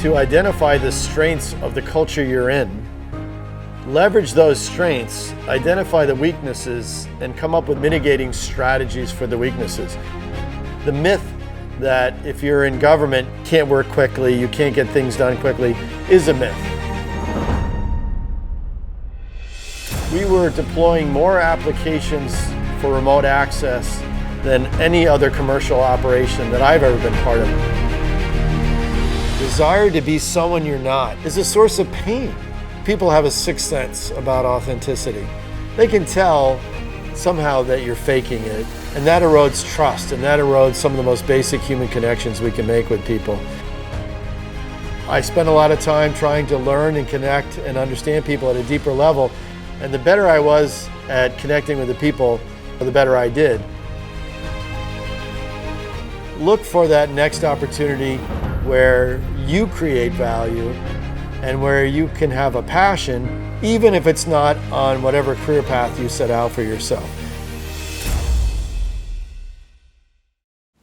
to identify the strengths of the culture you're in, leverage those strengths, identify the weaknesses, and come up with mitigating strategies for the weaknesses. The myth that if you're in government, you can't work quickly, you can't get things done quickly, is a myth. We were deploying more applications for remote access than any other commercial operation that I've ever been part of. Desire to be someone you're not is a source of pain. People have a sixth sense about authenticity. They can tell somehow that you're faking it, and that erodes trust, and that erodes some of the most basic human connections we can make with people. I spent a lot of time trying to learn and connect and understand people at a deeper level, and the better I was at connecting with the people, the better I did. Look for that next opportunity where you create value and where you can have a passion, even if it's not on whatever career path you set out for yourself.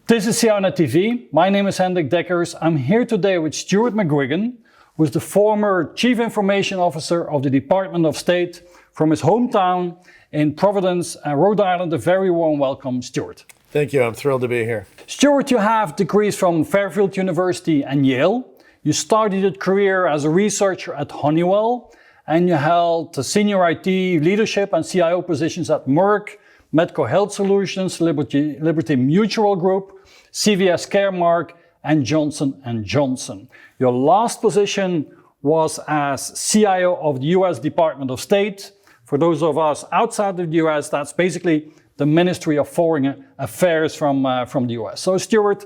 This is CIONET TV. My name is Hendrik Deckers. I'm here today with Stuart McGuigan, who is the former Chief Information Officer of the Department of State from his hometown in Providence, Rhode Island. A very warm welcome, Stuart. Thank you. I'm thrilled to be here. Stuart, you have degrees from Fairfield University and Yale. You started your career as a researcher at Honeywell, and you held senior IT leadership and CIO positions at Merck, Medco Health Solutions, Liberty Mutual Group, CVS Caremark, and Johnson & Johnson. Your last position was as CIO of the US Department of State. For those of us outside of the US, that's basically the Ministry of Foreign Affairs from the US. So Stuart,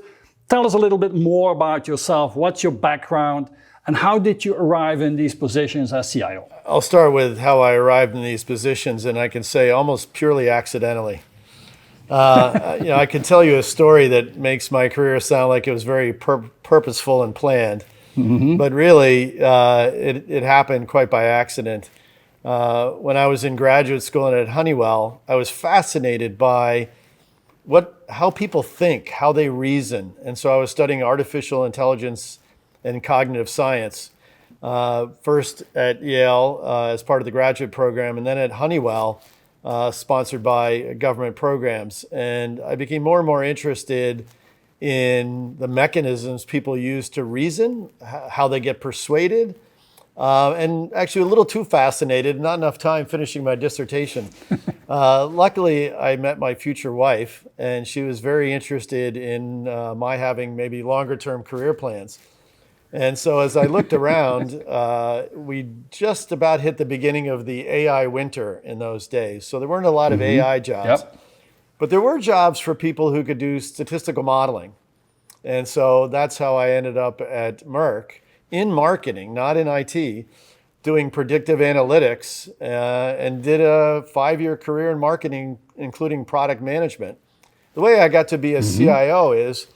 tell us a little bit more about yourself. What's your background and how did you arrive in these positions as CIO? I'll start with how I arrived in these positions, and I can say almost purely accidentally. I can tell you a story that makes my career sound like it was very purposeful and planned, but really it happened quite by accident. When I was in graduate school and at Honeywell, I was fascinated by how people think, how they reason. And so I was studying artificial intelligence and cognitive science, first at Yale as part of the graduate program, and then at Honeywell, sponsored by government programs. And I became more and more interested in the mechanisms people use to reason, how they get persuaded, and actually a little too fascinated, not enough time finishing my dissertation. Luckily, I met my future wife, and she was very interested in my having maybe longer term career plans. And so as I looked around, we just about hit the beginning of the AI winter in those days. So there weren't a lot of AI jobs, but there were jobs for people who could do statistical modeling. And so that's how I ended up at Merck in marketing, not in IT, doing predictive analytics, and did a 5-year career in marketing, including product management. The way I got to be a CIO is,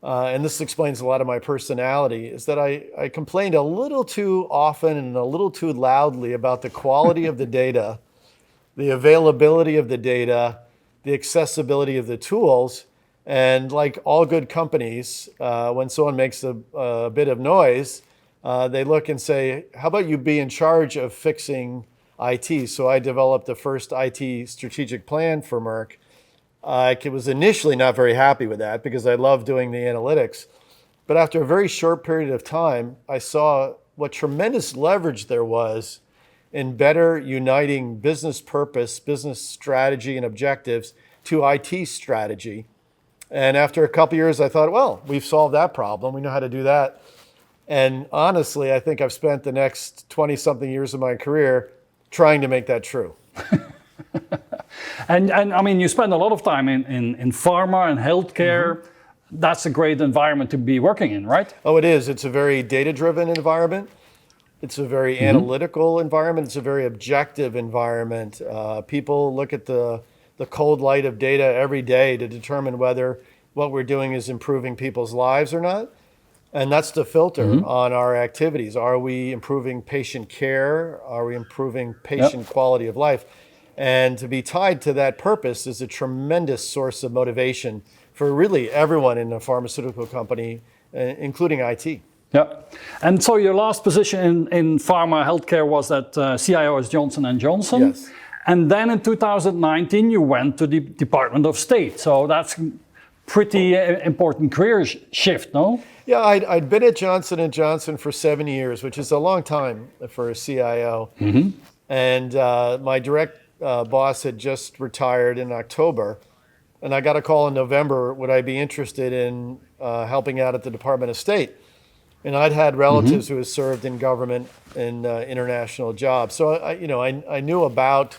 and this explains a lot of my personality, is that I complained a little too often and a little too loudly about the quality of the data, the availability of the data, the accessibility of the tools. And like all good companies, when someone makes a bit of noise, they look and say, how about you be in charge of fixing IT? So I developed the first IT strategic plan for Merck. I was initially not very happy with that because I love doing the analytics. But after a very short period of time, I saw what tremendous leverage there was in better uniting business purpose, business strategy, and objectives to IT strategy. And after a couple years, I thought, well, we've solved that problem. We know how to do that. And honestly, I think I've spent the next 20-something years of my career trying to make that true. And I mean, you spend a lot of time in pharma and healthcare. That's a great environment to be working in, right? Oh, it is. It's a very data-driven environment. It's a very analytical environment. It's a very objective environment. People look at the cold light of data every day to determine whether what we're doing is improving people's lives or not. And that's the filter on our activities. Are we improving patient care? Are we improving patient quality of life? And to be tied to that purpose is a tremendous source of motivation for really everyone in a pharmaceutical company, including IT. Yeah. And so your last position in pharma healthcare was at CIO as Johnson & Johnson. Yes. And then in 2019, you went to the Department of State. So that's pretty important career shift, no? Yeah, I'd been at Johnson & Johnson for 7 years, which is a long time for a CIO. And my direct boss had just retired in October. And I got a call in November, would I be interested in helping out at the Department of State? And I'd had relatives who had served in government and international jobs. So I knew about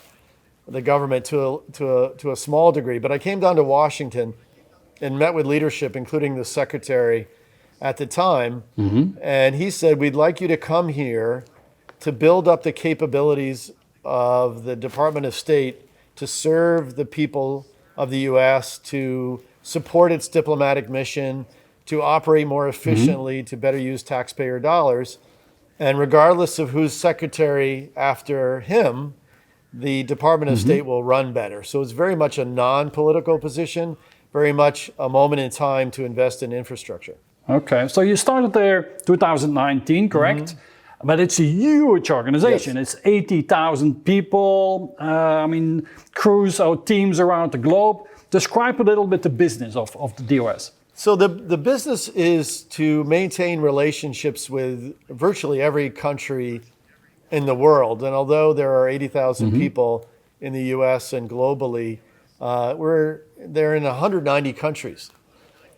the government to a small degree, but I came down to Washington and met with leadership, including the secretary at the time. And he said, we'd like you to come here to build up the capabilities of the Department of State to serve the people of the U.S., to support its diplomatic mission, to operate more efficiently, to better use taxpayer dollars. And regardless of who's secretary after him, the Department of State will run better. So it's very much a non-political position, very much a moment in time to invest in infrastructure. Okay, so you started there 2019, correct? But it's a huge organization. Yes. It's 80,000 people, crews or teams around the globe. Describe a little bit the business of the DOS. So the business is to maintain relationships with virtually every country in the world. And although there are 80,000 people in the US and globally, they're in 190 countries.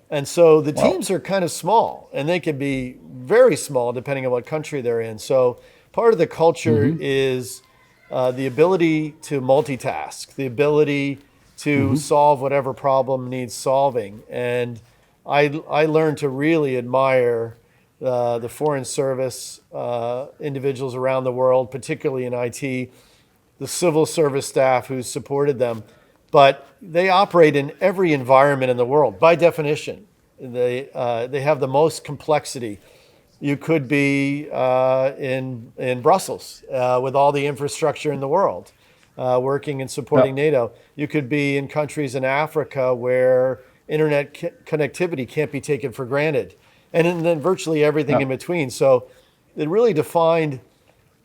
And so the teams are kind of small, and they can be very small depending on what country they're in. So part of the culture is the ability to multitask, the ability to solve whatever problem needs solving. And I learned to really admire the foreign service individuals around the world, particularly in IT, the civil service staff who supported them. But they operate in every environment in the world, by definition. They have the most complexity. You could be in Brussels with all the infrastructure in the world, working and supporting NATO. You could be in countries in Africa where internet connectivity can't be taken for granted, and then virtually everything in between. So it really defined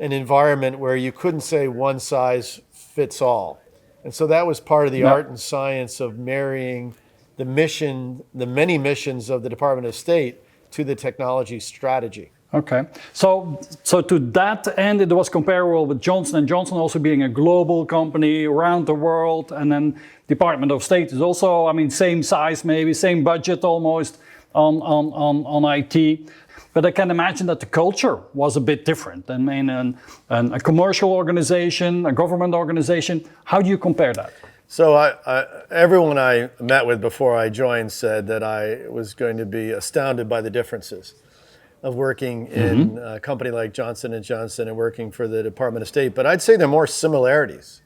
an environment where you couldn't say one size fits all. And so that was part of the art and science of marrying the mission, the many missions of the Department of State to the technology strategy. Okay, so to that end, it was comparable with Johnson & Johnson also being a global company around the world, and then Department of State is also, same size maybe, same budget almost on IT. But I can imagine that the culture was a bit different. A commercial organization, a government organization, how do you compare that? So everyone I met with before I joined said that I was going to be astounded by the differences of working in a company like Johnson & Johnson and working for the Department of State. But I'd say there are more similarities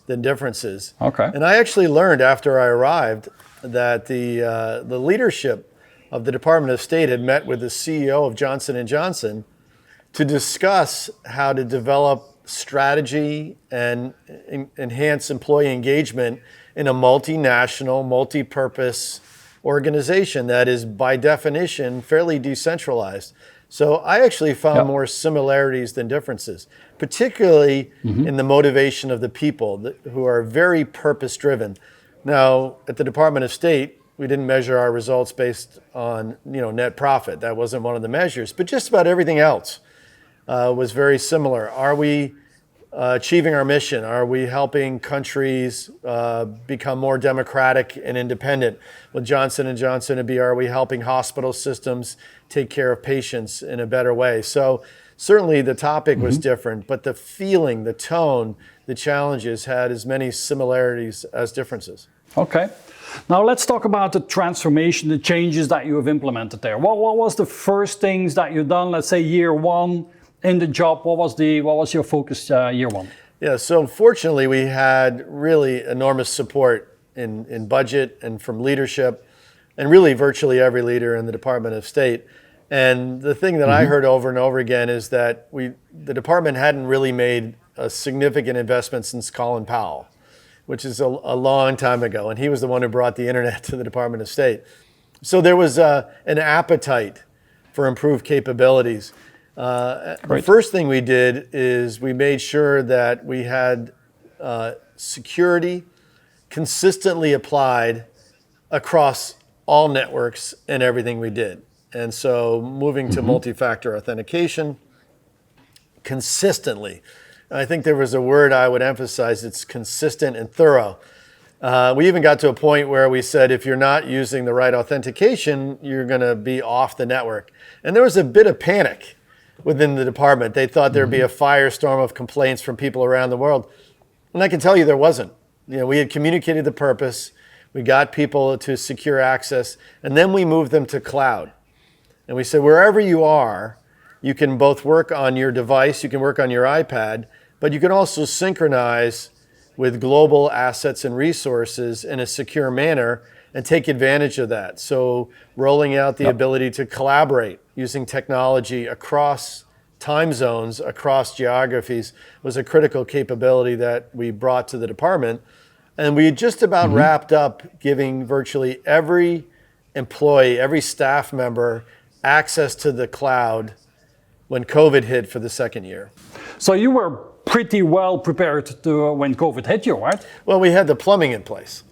than differences. Okay. And I actually learned after I arrived that the leadership of the Department of State had met with the CEO of Johnson & Johnson to discuss how to develop strategy and enhance employee engagement in a multinational, multi-purpose organization that is by definition fairly decentralized. So I actually found more similarities than differences, particularly in the motivation of the people who are very purpose-driven. Now, at the Department of State, we didn't measure our results based on net profit. That wasn't one of the measures, but just about everything else was very similar. Are we achieving our mission? Are we helping countries become more democratic and independent? With Johnson & Johnson, it'd be, are we helping hospital systems take care of patients in a better way? So certainly the topic was different, but the feeling, the tone, the challenges had as many similarities as differences. Okay. Now let's talk about the transformation, the changes that you have implemented there. What was the first things that you've done, let's say year one in the job? What was your focus year one? Yeah, so fortunately we had really enormous support in budget and from leadership, and really virtually every leader in the Department of State. And the thing that I heard over and over again is that the department hadn't really made a significant investment since Colin Powell, which is a long time ago, and he was the one who brought the internet to the Department of State. So there was an appetite for improved capabilities. The first thing we did is we made sure that we had security consistently applied across all networks and everything we did. And so moving to multi-factor authentication consistently. I think there was a word I would emphasize, it's consistent and thorough. We even got to a point where we said, if you're not using the right authentication, you're going to be off the network. And there was a bit of panic within the department. They thought there'd be a firestorm of complaints from people around the world. And I can tell you there wasn't. We had communicated the purpose. We got people to secure access, and then we moved them to cloud. And we said, wherever you are, you can both work on your device, you can work on your iPad, but you can also synchronize with global assets and resources in a secure manner and take advantage of that. So rolling out the ability to collaborate using technology across time zones, across geographies, was a critical capability that we brought to the department. And we just about wrapped up giving virtually every employee, every staff member access to the cloud when COVID hit for the second year. So you were pretty well prepared to when COVID hit you, right? Well, we had the plumbing in place.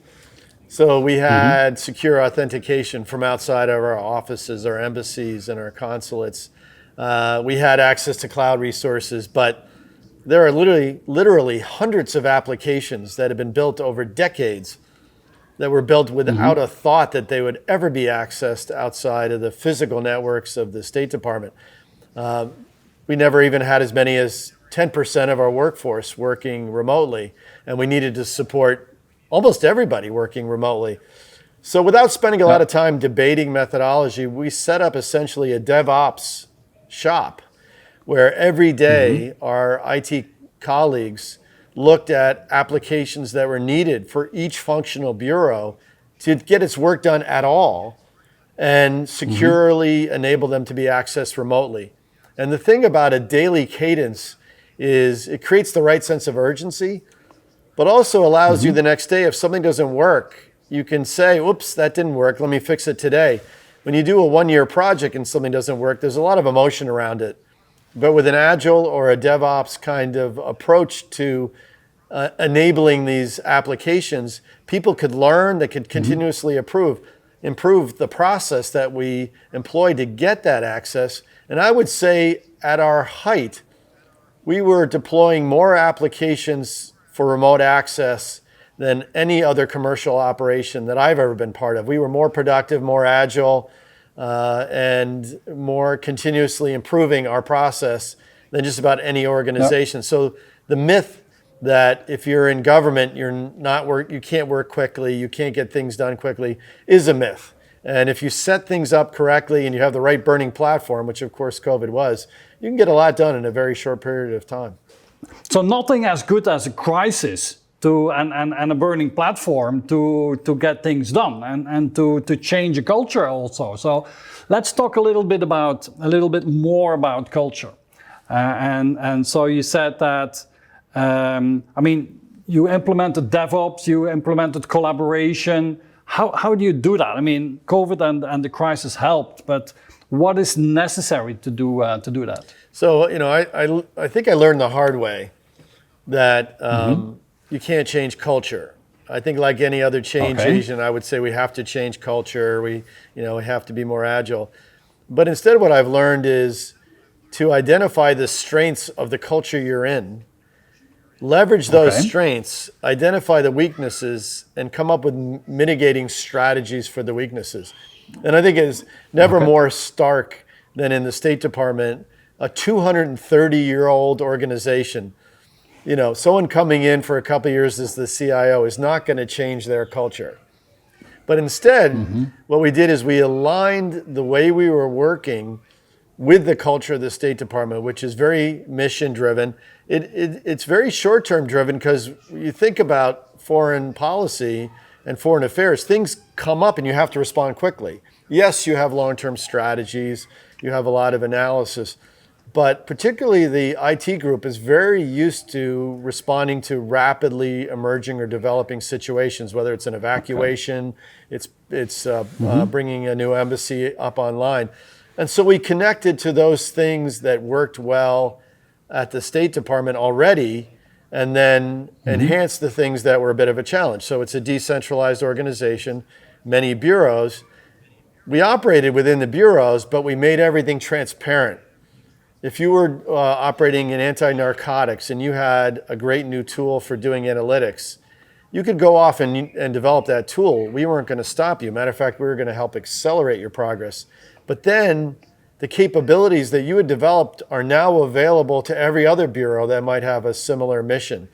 So we had secure authentication from outside of our offices, our embassies, and our consulates. We had access to cloud resources, but there are literally hundreds of applications that have been built over decades that were built without a thought that they would ever be accessed outside of the physical networks of the State Department. We never even had as many as 10% of our workforce working remotely, and we needed to support almost everybody working remotely. So without spending a lot of time debating methodology, we set up essentially a DevOps shop where every day our IT colleagues looked at applications that were needed for each functional bureau to get its work done at all and securely enable them to be accessed remotely. And the thing about a daily cadence is it creates the right sense of urgency, but also allows you the next day, if something doesn't work, you can say, oops, that didn't work, let me fix it today. When you do a one-year project and something doesn't work, there's a lot of emotion around it. But with an agile or a DevOps kind of approach to enabling these applications, people could learn, they could continuously improve the process that we employ to get that access. And I would say at our height, we were deploying more applications for remote access than any other commercial operation that I've ever been part of. We were more productive, more agile, and more continuously improving our process than just about any organization. So the myth that if you're in government, you can't work quickly, you can't get things done quickly, is a myth. And if you set things up correctly and you have the right burning platform, which of course COVID was, you can get a lot done in a very short period of time. So nothing as good as a crisis and a burning platform to get things done and to change a culture also. So let's talk a little bit more about culture. And so you said that, you implemented DevOps, you implemented collaboration. How do you do that? I mean, COVID and the crisis helped, but what is necessary to do that? So, I think I learned the hard way that you can't change culture. I think like any other change agent, I would say we have to change culture. We have to be more agile. But instead what I've learned is to identify the strengths of the culture you're in, leverage those strengths, identify the weaknesses, and come up with mitigating strategies for the weaknesses. And I think it's never more stark than in the State Department, a 230-year-old organization. Someone coming in for a couple of years as the CIO is not going to change their culture. But instead, what we did is we aligned the way we were working with the culture of the State Department, which is very mission-driven. It's very short-term driven because you think about foreign policy and foreign affairs, things come up and you have to respond quickly. Yes, you have long-term strategies, you have a lot of analysis, but particularly the IT group is very used to responding to rapidly emerging or developing situations, whether it's an evacuation, it's bringing a new embassy up online. And so we connected to those things that worked well at the State Department already, and then enhanced the things that were a bit of a challenge. So it's a decentralized organization, many bureaus. We operated within the bureaus, but we made everything transparent. If you were operating in anti-narcotics and you had a great new tool for doing analytics, you could go off and develop that tool. We weren't going to stop you. Matter of fact, we were going to help accelerate your progress. But then the capabilities that you had developed are now available to every other bureau that might have a similar mission.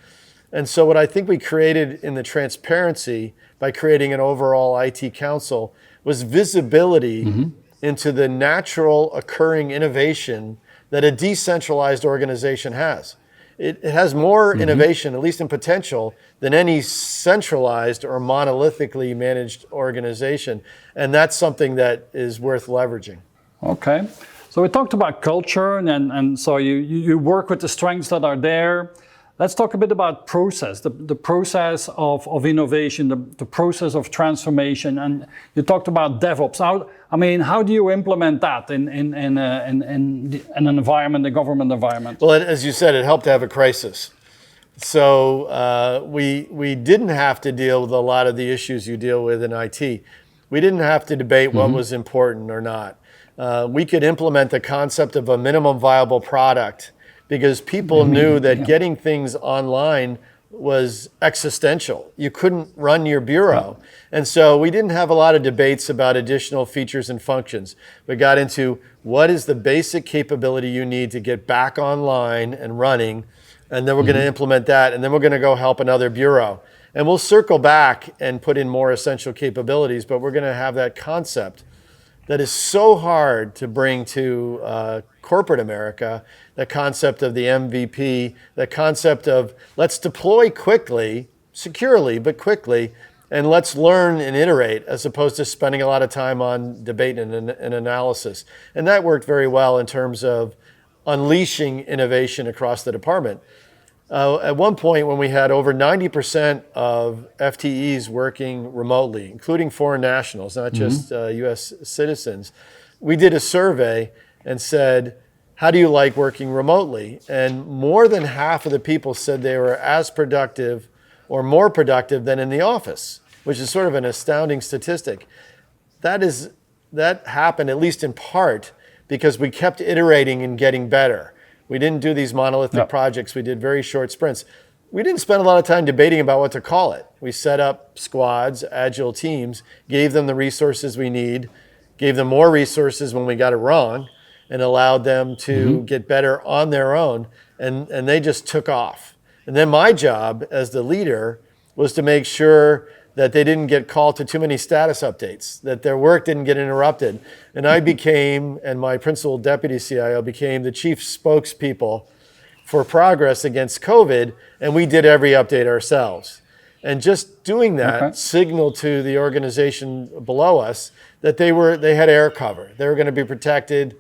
And so what I think we created in the transparency by creating an overall IT council was visibility into the natural occurring innovation that a decentralized organization has. It has more innovation, at least in potential, than any centralized or monolithically managed organization. And that's something that is worth leveraging. Okay. So we talked about culture, and so you work with the strengths that are there. Let's talk a bit about process, the process of innovation, the process of transformation. And you talked about DevOps. How do you implement that in an environment, a government environment? Well, as you said, it helped to have a crisis. So we didn't have to deal with a lot of the issues you deal with in IT. We didn't have to debate what was important or not. We could implement the concept of a minimum viable product because people knew that getting things online was existential. You couldn't run your bureau. And so we didn't have a lot of debates about additional features and functions. We got into what is the basic capability you need to get back online and running, and then we're going to implement that, and then we're going to go help another bureau. And we'll circle back and put in more essential capabilities, but we're going to have that concept that is so hard to bring to corporate America, the concept of the MVP, the concept of let's deploy quickly, securely, but quickly, and let's learn and iterate as opposed to spending a lot of time on debate and analysis. And that worked very well in terms of unleashing innovation across the department. At one point when we had over 90% of FTEs working remotely, including foreign nationals, not just US citizens, we did a survey and said, how do you like working remotely? And more than half of the people said they were as productive or more productive than in the office, which is sort of an astounding statistic. That happened, at least in part, because we kept iterating and getting better. We didn't do these monolithic projects. We did very short sprints. We didn't spend a lot of time debating about what to call it. We set up squads, agile teams, gave them the resources we need, gave them more resources when we got it wrong, and allowed them to get better on their own, and they just took off. And then my job as the leader was to make sure that they didn't get called to too many status updates, that their work didn't get interrupted. And I became, and my principal deputy CIO became the chief spokespeople for progress against COVID, and we did every update ourselves. And just doing that signaled to the organization below us that they had air cover. They were going to be protected.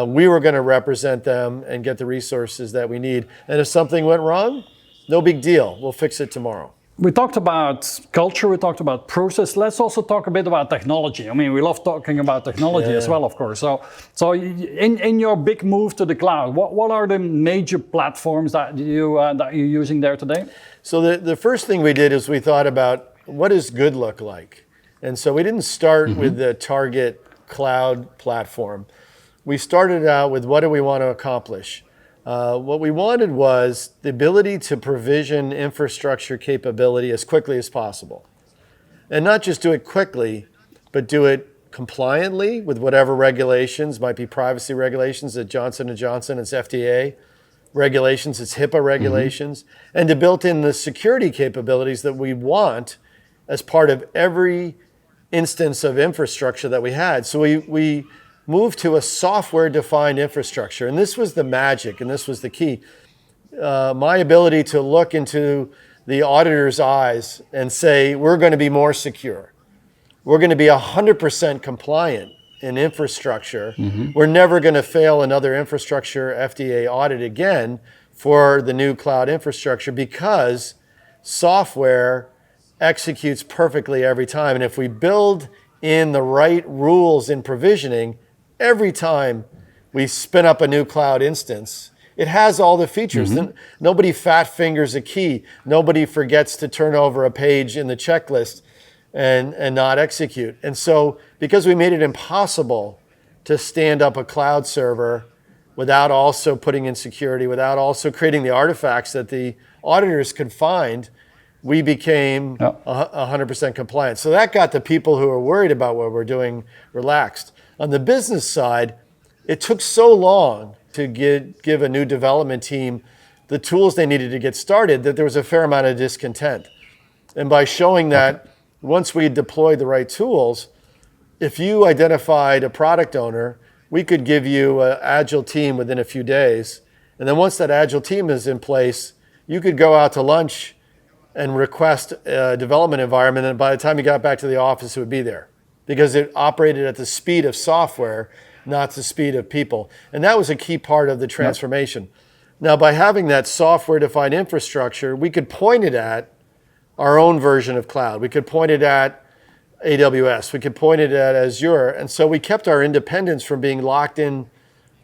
We were going to represent them and get the resources that we need. And if something went wrong, no big deal. We'll fix it tomorrow. We talked about culture, we talked about process. Let's also talk a bit about technology. I mean, we love talking about technology as well, of course. So in your big move to the cloud, what are the major platforms that you're using there today? So the first thing we did is we thought about what does good look like? And so we didn't start with the target cloud platform. We started out with what do we want to accomplish? What we wanted was the ability to provision infrastructure capability as quickly as possible. And not just do it quickly, but do it compliantly with whatever regulations, might be privacy regulations at Johnson & Johnson, it's FDA regulations, it's HIPAA regulations, and to build in the security capabilities that we want as part of every instance of infrastructure that we had. So we moved to a software-defined infrastructure. And this was the magic, and this was the key. My ability to look into the auditor's eyes and say, we're going to be more secure. We're going to be 100% compliant in infrastructure. We're never going to fail another infrastructure FDA audit again for the new cloud infrastructure because software executes perfectly every time. And if we build in the right rules in provisioning, every time we spin up a new cloud instance, it has all the features. Nobody fat fingers a key. Nobody forgets to turn over a page in the checklist and not execute. And so because we made it impossible to stand up a cloud server without also putting in security, without also creating the artifacts that the auditors could find, we became 100% compliant. So that got the people who are worried about what we're doing relaxed. On the business side, it took so long to give a new development team the tools they needed to get started that there was a fair amount of discontent. And by showing that once we deployed the right tools, if you identified a product owner, we could give you an agile team within a few days. And then once that agile team is in place, you could go out to lunch and request a development environment. And by the time you got back to the office, it would be there because it operated at the speed of software, not the speed of people. And that was a key part of the transformation. Now, by having that software-defined infrastructure, we could point it at our own version of cloud. We could point it at AWS. We could point it at Azure. And so we kept our independence from being locked in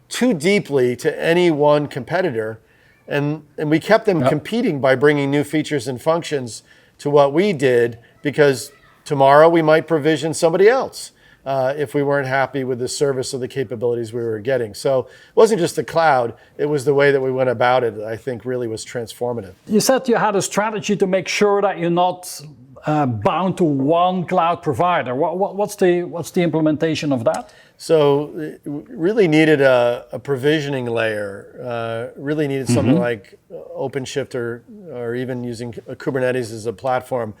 too deeply to any one competitor. And we kept them competing by bringing new features and functions to what we did, because tomorrow we might provision somebody else if we weren't happy with the service or the capabilities we were getting. So it wasn't just the cloud, it was the way that we went about it that I think really was transformative. You said you had a strategy to make sure that you're not bound to one cloud provider. What's the implementation of that? So it really needed a provisioning layer, really needed something like OpenShift or even using Kubernetes as a platform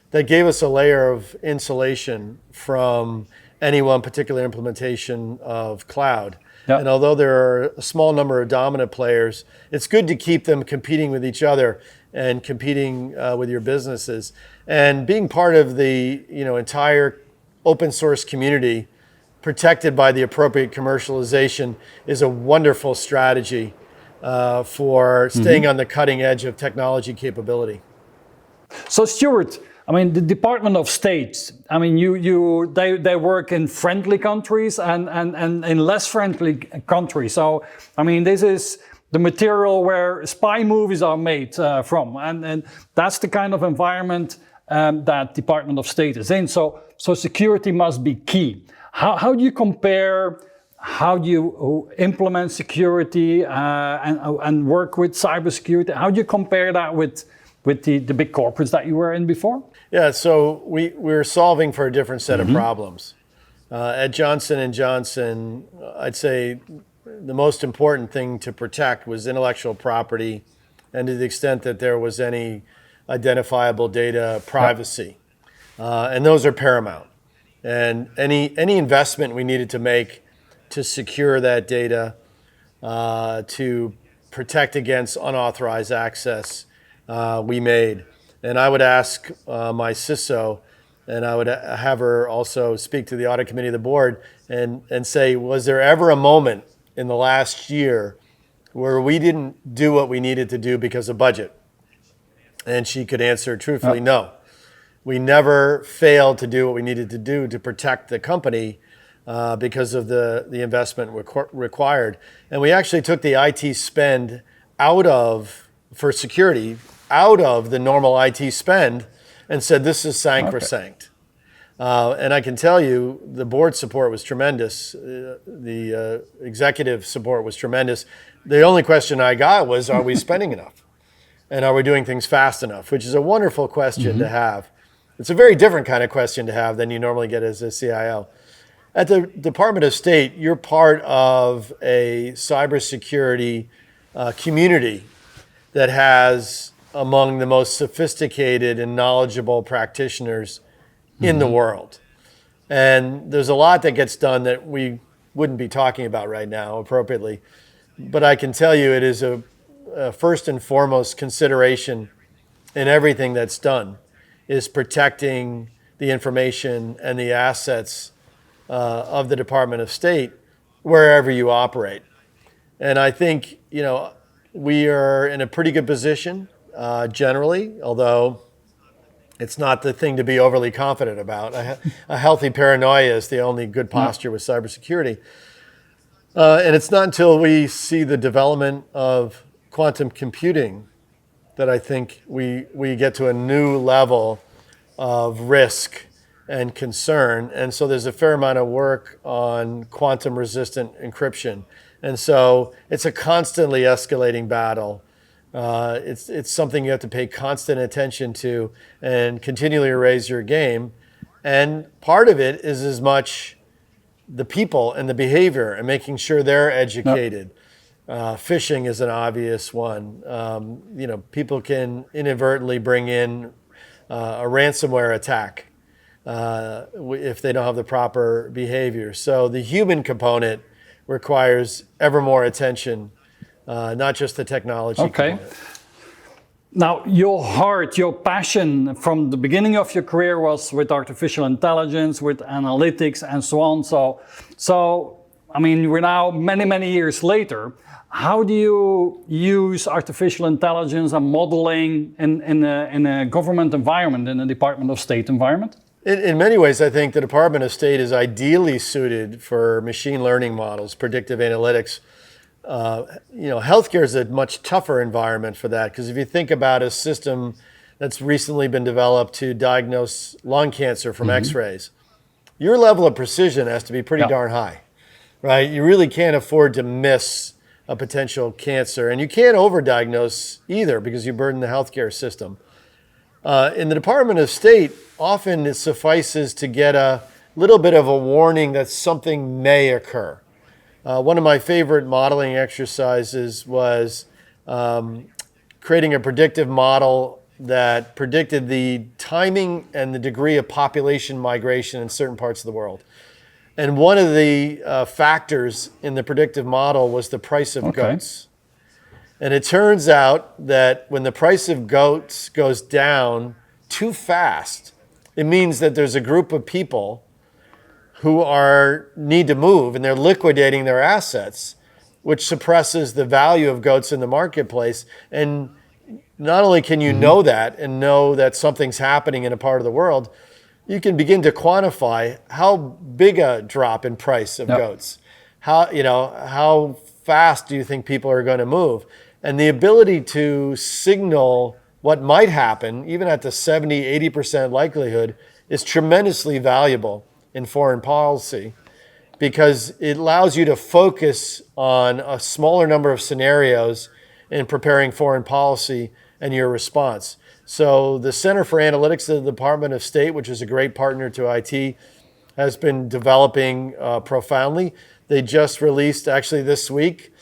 that gave us a layer of insulation from any one particular implementation of cloud. And although there are a small number of dominant players, it's good to keep them competing with each other and competing with your businesses. And being part of the entire open source community, protected by the appropriate commercialization, is a wonderful strategy for staying on the cutting edge of technology capability. So Stuart, I mean, the Department of State, I mean, they work in friendly countries and in less friendly countries. So, I mean, this is the material where spy movies are made from. And that's the kind of environment that Department of State is in. So security must be key. How do you compare, how do you implement security and work with cybersecurity? How do you compare that with the big corporates that you were in before? Yeah, so we're solving for a different set of problems. At Johnson & Johnson, I'd say the most important thing to protect was intellectual property, and to the extent that there was any identifiable data, privacy. And those are paramount. And any investment we needed to make to secure that data, to protect against unauthorized access, we made. And I would ask my CISO, and I would have her also speak to the audit committee of the board and say, was there ever a moment in the last year where we didn't do what we needed to do because of budget? And she could answer truthfully, no. We never failed to do what we needed to do to protect the company because of the investment required. And we actually took the IT spend for security out of the normal IT spend and said, this is sacrosanct. And I can tell you, the board support was tremendous. The executive support was tremendous. The only question I got was, are we spending enough? And are we doing things fast enough? Which is a wonderful question to have. It's a very different kind of question to have than you normally get as a CIO. At the Department of State, you're part of a cybersecurity community that has among the most sophisticated and knowledgeable practitioners in the world. And there's a lot that gets done that we wouldn't be talking about right now appropriately. But I can tell you it is a first and foremost consideration in everything that's done is protecting the information and the assets of the Department of State wherever you operate. And I think, we are in a pretty good position generally, although it's not the thing to be overly confident about. A healthy paranoia is the only good posture with cybersecurity. And it's not until we see the development of quantum computing that I think we get to a new level of risk and concern. And so there's a fair amount of work on quantum resistant encryption. And so it's a constantly escalating battle. It's something you have to pay constant attention to and continually raise your game. And part of it is as much the people and the behavior and making sure they're educated. Phishing is an obvious one. People can inadvertently bring in a ransomware attack if they don't have the proper behavior. So the human component requires ever more attention, not just the technology component. Now, your heart, your passion from the beginning of your career was with artificial intelligence, with analytics, and so on. So I mean, we're now many years later. How do you use artificial intelligence and modeling in a government environment, in a Department of State environment? In many ways, I think the Department of State is ideally suited for machine learning models, predictive analytics. Healthcare is a much tougher environment for that, because if you think about a system that's recently been developed to diagnose lung cancer from X-rays, your level of precision has to be pretty darn high, right? You really can't afford to miss a potential cancer, and you can't overdiagnose either because you burden the healthcare system. In the Department of State, often it suffices to get a little bit of a warning that something may occur. One of my favorite modeling exercises was creating a predictive model that predicted the timing and the degree of population migration in certain parts of the world. And one of the factors in the predictive model was the price of goats. And it turns out that when the price of goats goes down too fast, it means that there's a group of people who need to move, and they're liquidating their assets, which suppresses the value of goats in the marketplace. And not only can you know that and know that something's happening in a part of the world, you can begin to quantify how big a drop in price of goats. How fast do you think people are going to move? And the ability to signal what might happen, even at the 70-80% likelihood, is tremendously valuable in foreign policy, because it allows you to focus on a smaller number of scenarios in preparing foreign policy and your response. So the Center for Analytics of the Department of State, which is a great partner to IT, has been developing profoundly. They just released, actually this week,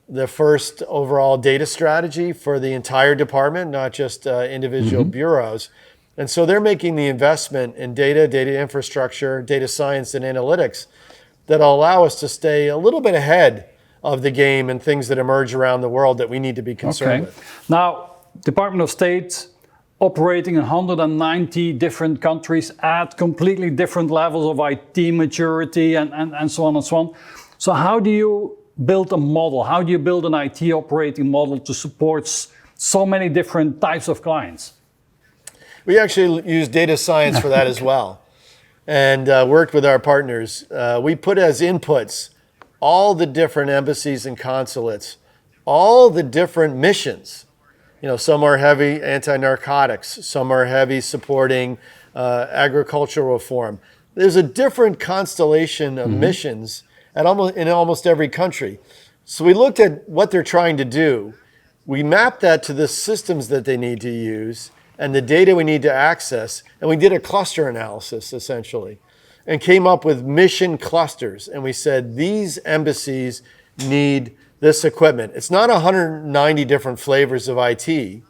the first overall data strategy for the entire department, not just individual bureaus. And so they're making the investment in data infrastructure, data science, and analytics that'll allow us to stay a little bit ahead of the game and things that emerge around the world that we need to be concerned with. Now, Department of State operating in 190 different countries at completely different levels of IT maturity and so on and so on. So how do you build a model? How do you build an IT operating model to support so many different types of clients? We actually use data science for that as well, and worked with our partners. We put as inputs all the different embassies and consulates, all the different missions. Some are heavy anti-narcotics, some are heavy supporting agricultural reform. There's a different constellation of missions in almost every country. So we looked at what they're trying to do. We mapped that to the systems that they need to use and the data we need to access, and we did a cluster analysis essentially and came up with mission clusters. And we said these embassies need this equipment. It's not 190 different flavors of IT,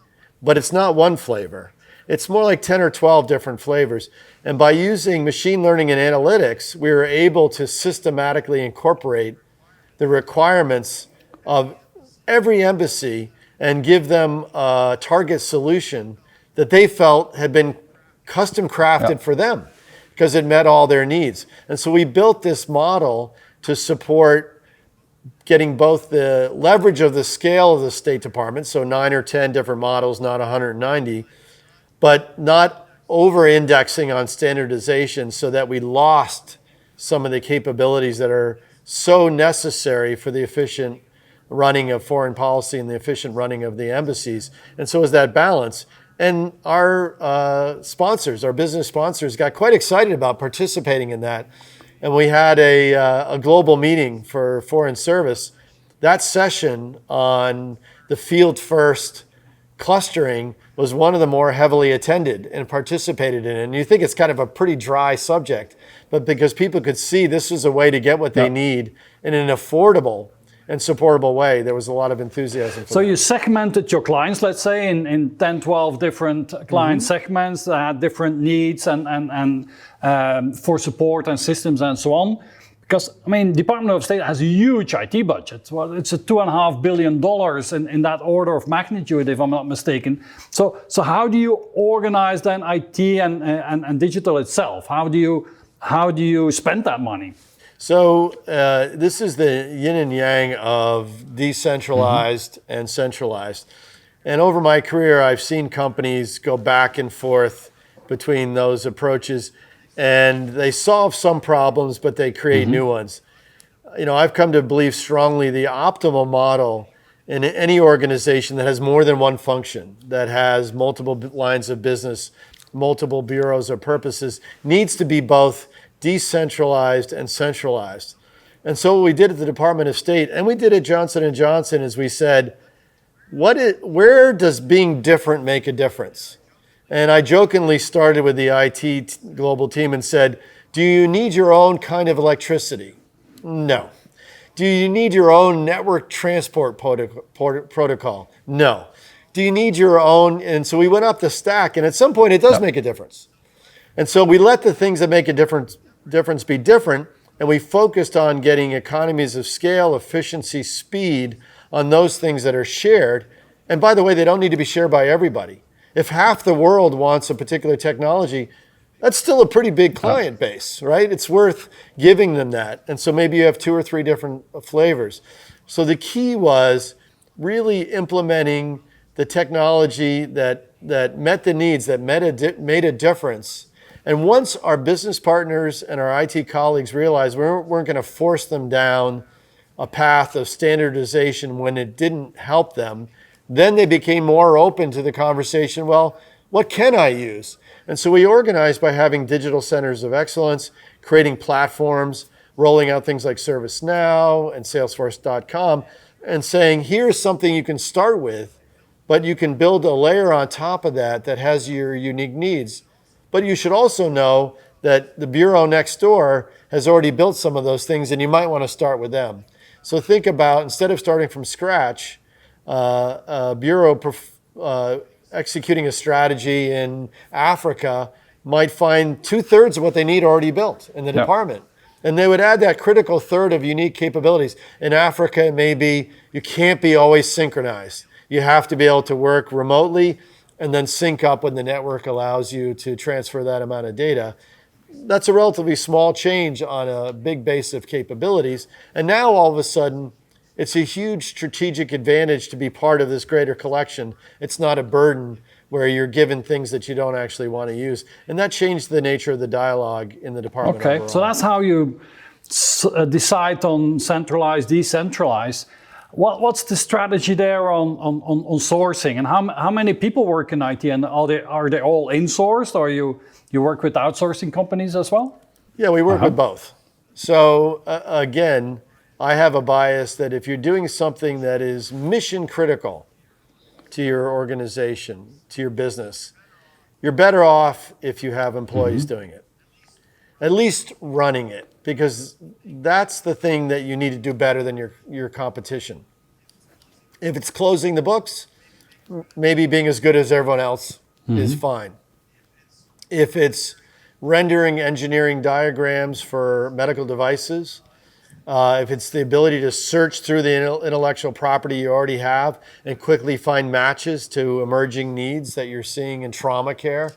but it's not one flavor. It's more like 10 or 12 different flavors. And by using machine learning and analytics, we were able to systematically incorporate the requirements of every embassy and give them a target solution that they felt had been custom crafted for them because it met all their needs. And so we built this model to support getting both the leverage of the scale of the State Department, so 9 or 10 different models, not 190, but not over-indexing on standardization so that we lost some of the capabilities that are so necessary for the efficient running of foreign policy and the efficient running of the embassies. And so is that balance. And our sponsors, our business sponsors, got quite excited about participating in that. And we had a global meeting for foreign service. That session on the field first clustering was one of the more heavily attended and participated in. And you think it's kind of a pretty dry subject, but because people could see this was a way to get what they need in an affordable and supportable way, there was a lot of enthusiasm for So that. you segmented your clients, let's say, in 10, 12 different client segments that had different needs and for support and systems and so on. Because, I mean, Department of State has a huge IT budget. Well, it's a $2.5 billion in that order of magnitude, if I'm not mistaken. So how do you organize then IT and digital itself? How do you spend that money? So this is the yin and yang of decentralized and centralized. And over my career, I've seen companies go back and forth between those approaches, and they solve some problems, but they create new ones. You know, I've come to believe strongly the optimal model in any organization that has more than one function, that has multiple lines of business, multiple bureaus or purposes, needs to be both decentralized and centralized. And so what we did at the Department of State, and we did at Johnson & Johnson, is we said, where does being different make a difference? And I jokingly started with the IT global team and said, do you need your own kind of electricity? No. Do you need your own network transport protocol? No. Do you need your own? And so we went up the stack, and at some point it does make a difference. And so we let the things that make a difference be different, and we focused on getting economies of scale, efficiency, speed on those things that are shared. And by the way, they don't need to be shared by everybody. If half the world wants a particular technology, that's still a pretty big client base, right? It's worth giving them that. And so maybe you have 2 or 3 different flavors. So the key was really implementing the technology that met the needs, that made a difference. And once our business partners and our IT colleagues realized we weren't going to force them down a path of standardization when it didn't help them, then they became more open to the conversation, well, what can I use? And so we organized by having digital centers of excellence, creating platforms, rolling out things like ServiceNow and Salesforce.com, and saying, here's something you can start with, but you can build a layer on top of that that has your unique needs. But you should also know that the bureau next door has already built some of those things, and you might want to start with them. So think about, instead of starting from scratch, a bureau executing a strategy in Africa might find 2/3 of what they need already built in the department. And they would add that critical third of unique capabilities. In Africa, maybe you can't be always synchronized. You have to be able to work remotely and then sync up when the network allows you to transfer that amount of data. That's a relatively small change on a big base of capabilities. And now all of a sudden, it's a huge strategic advantage to be part of this greater collection. It's not a burden where you're given things that you don't actually want to use. And that changed the nature of the dialogue in the department overall. So that's how you decide on centralized, decentralized. What's the strategy there on sourcing? And how many people work in IT? And are they all insourced, or you work with outsourcing companies as well? Yeah, we work with both. So again, I have a bias that if you're doing something that is mission critical to your organization, to your business, you're better off if you have employees doing it. At least running it, because that's the thing that you need to do better than your competition. If it's closing the books, maybe being as good as everyone else is fine. If it's rendering engineering diagrams for medical devices, if it's the ability to search through the intellectual property you already have and quickly find matches to emerging needs that you're seeing in trauma care,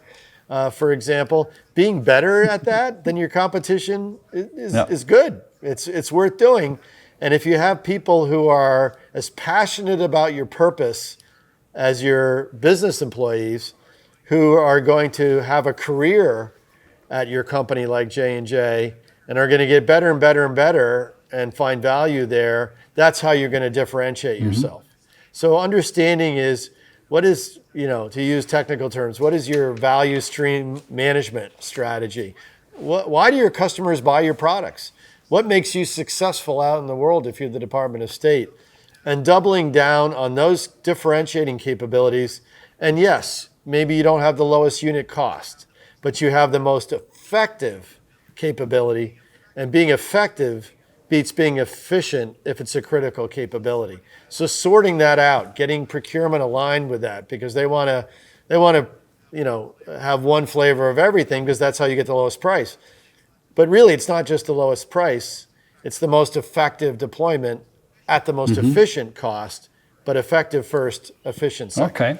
for example, being better at that than your competition is good. It's worth doing. And if you have people who are as passionate about your purpose as your business employees, who are going to have a career at your company like J&J and are going to get better and better and better and find value there, that's how you're going to differentiate yourself. So understanding is, what is, to use technical terms, what is your value stream management strategy? Why do your customers buy your products? What makes you successful out in the world if you're the Department of State? And doubling down on those differentiating capabilities. And yes, maybe you don't have the lowest unit cost, but you have the most effective capability. And being effective beats being efficient if it's a critical capability. So sorting that out, getting procurement aligned with that, because they want to have one flavor of everything, because that's how you get the lowest price. But really, it's not just the lowest price, it's the most effective deployment at the most efficient cost, but effective first, efficient second. Okay.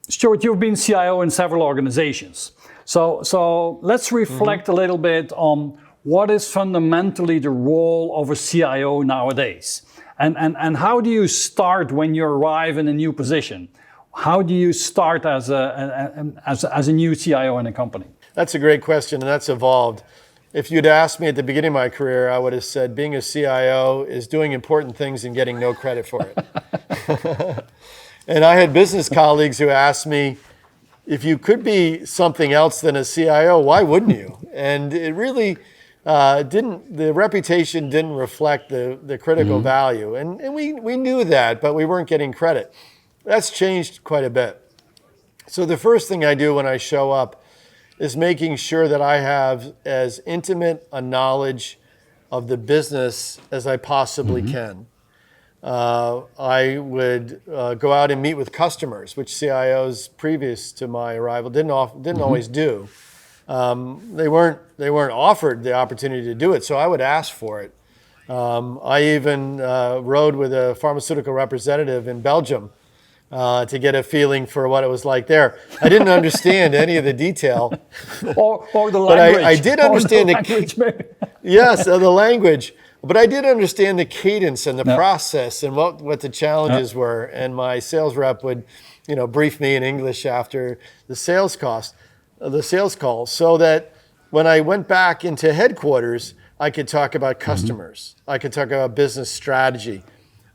Stuart, you've been CIO in several organizations. So let's reflect a little bit on what is fundamentally the role of a CIO nowadays. And how do you start when you arrive in a new position? How do you start as a new CIO in a company? That's a great question, and that's evolved. If you'd asked me at the beginning of my career, I would have said being a CIO is doing important things and getting no credit for it. And I had business colleagues who asked me, if you could be something else than a CIO, why wouldn't you? And it really the reputation didn't reflect the critical value. And we knew that, but we weren't getting credit. That's changed quite a bit. So the first thing I do when I show up is making sure that I have as intimate a knowledge of the business as I possibly can. I would go out and meet with customers, which CIOs previous to my arrival didn't always do. They weren't offered the opportunity to do it, so I would ask for it. I even rode with a pharmaceutical representative in Belgium to get a feeling for what it was like there. I didn't understand any of the detail. or the language. But I did understand the language. But I did understand the cadence and the process and what the challenges were. And my sales rep would, brief me in English after the sales call, so that when I went back into headquarters, I could talk about customers. I could talk about business strategy.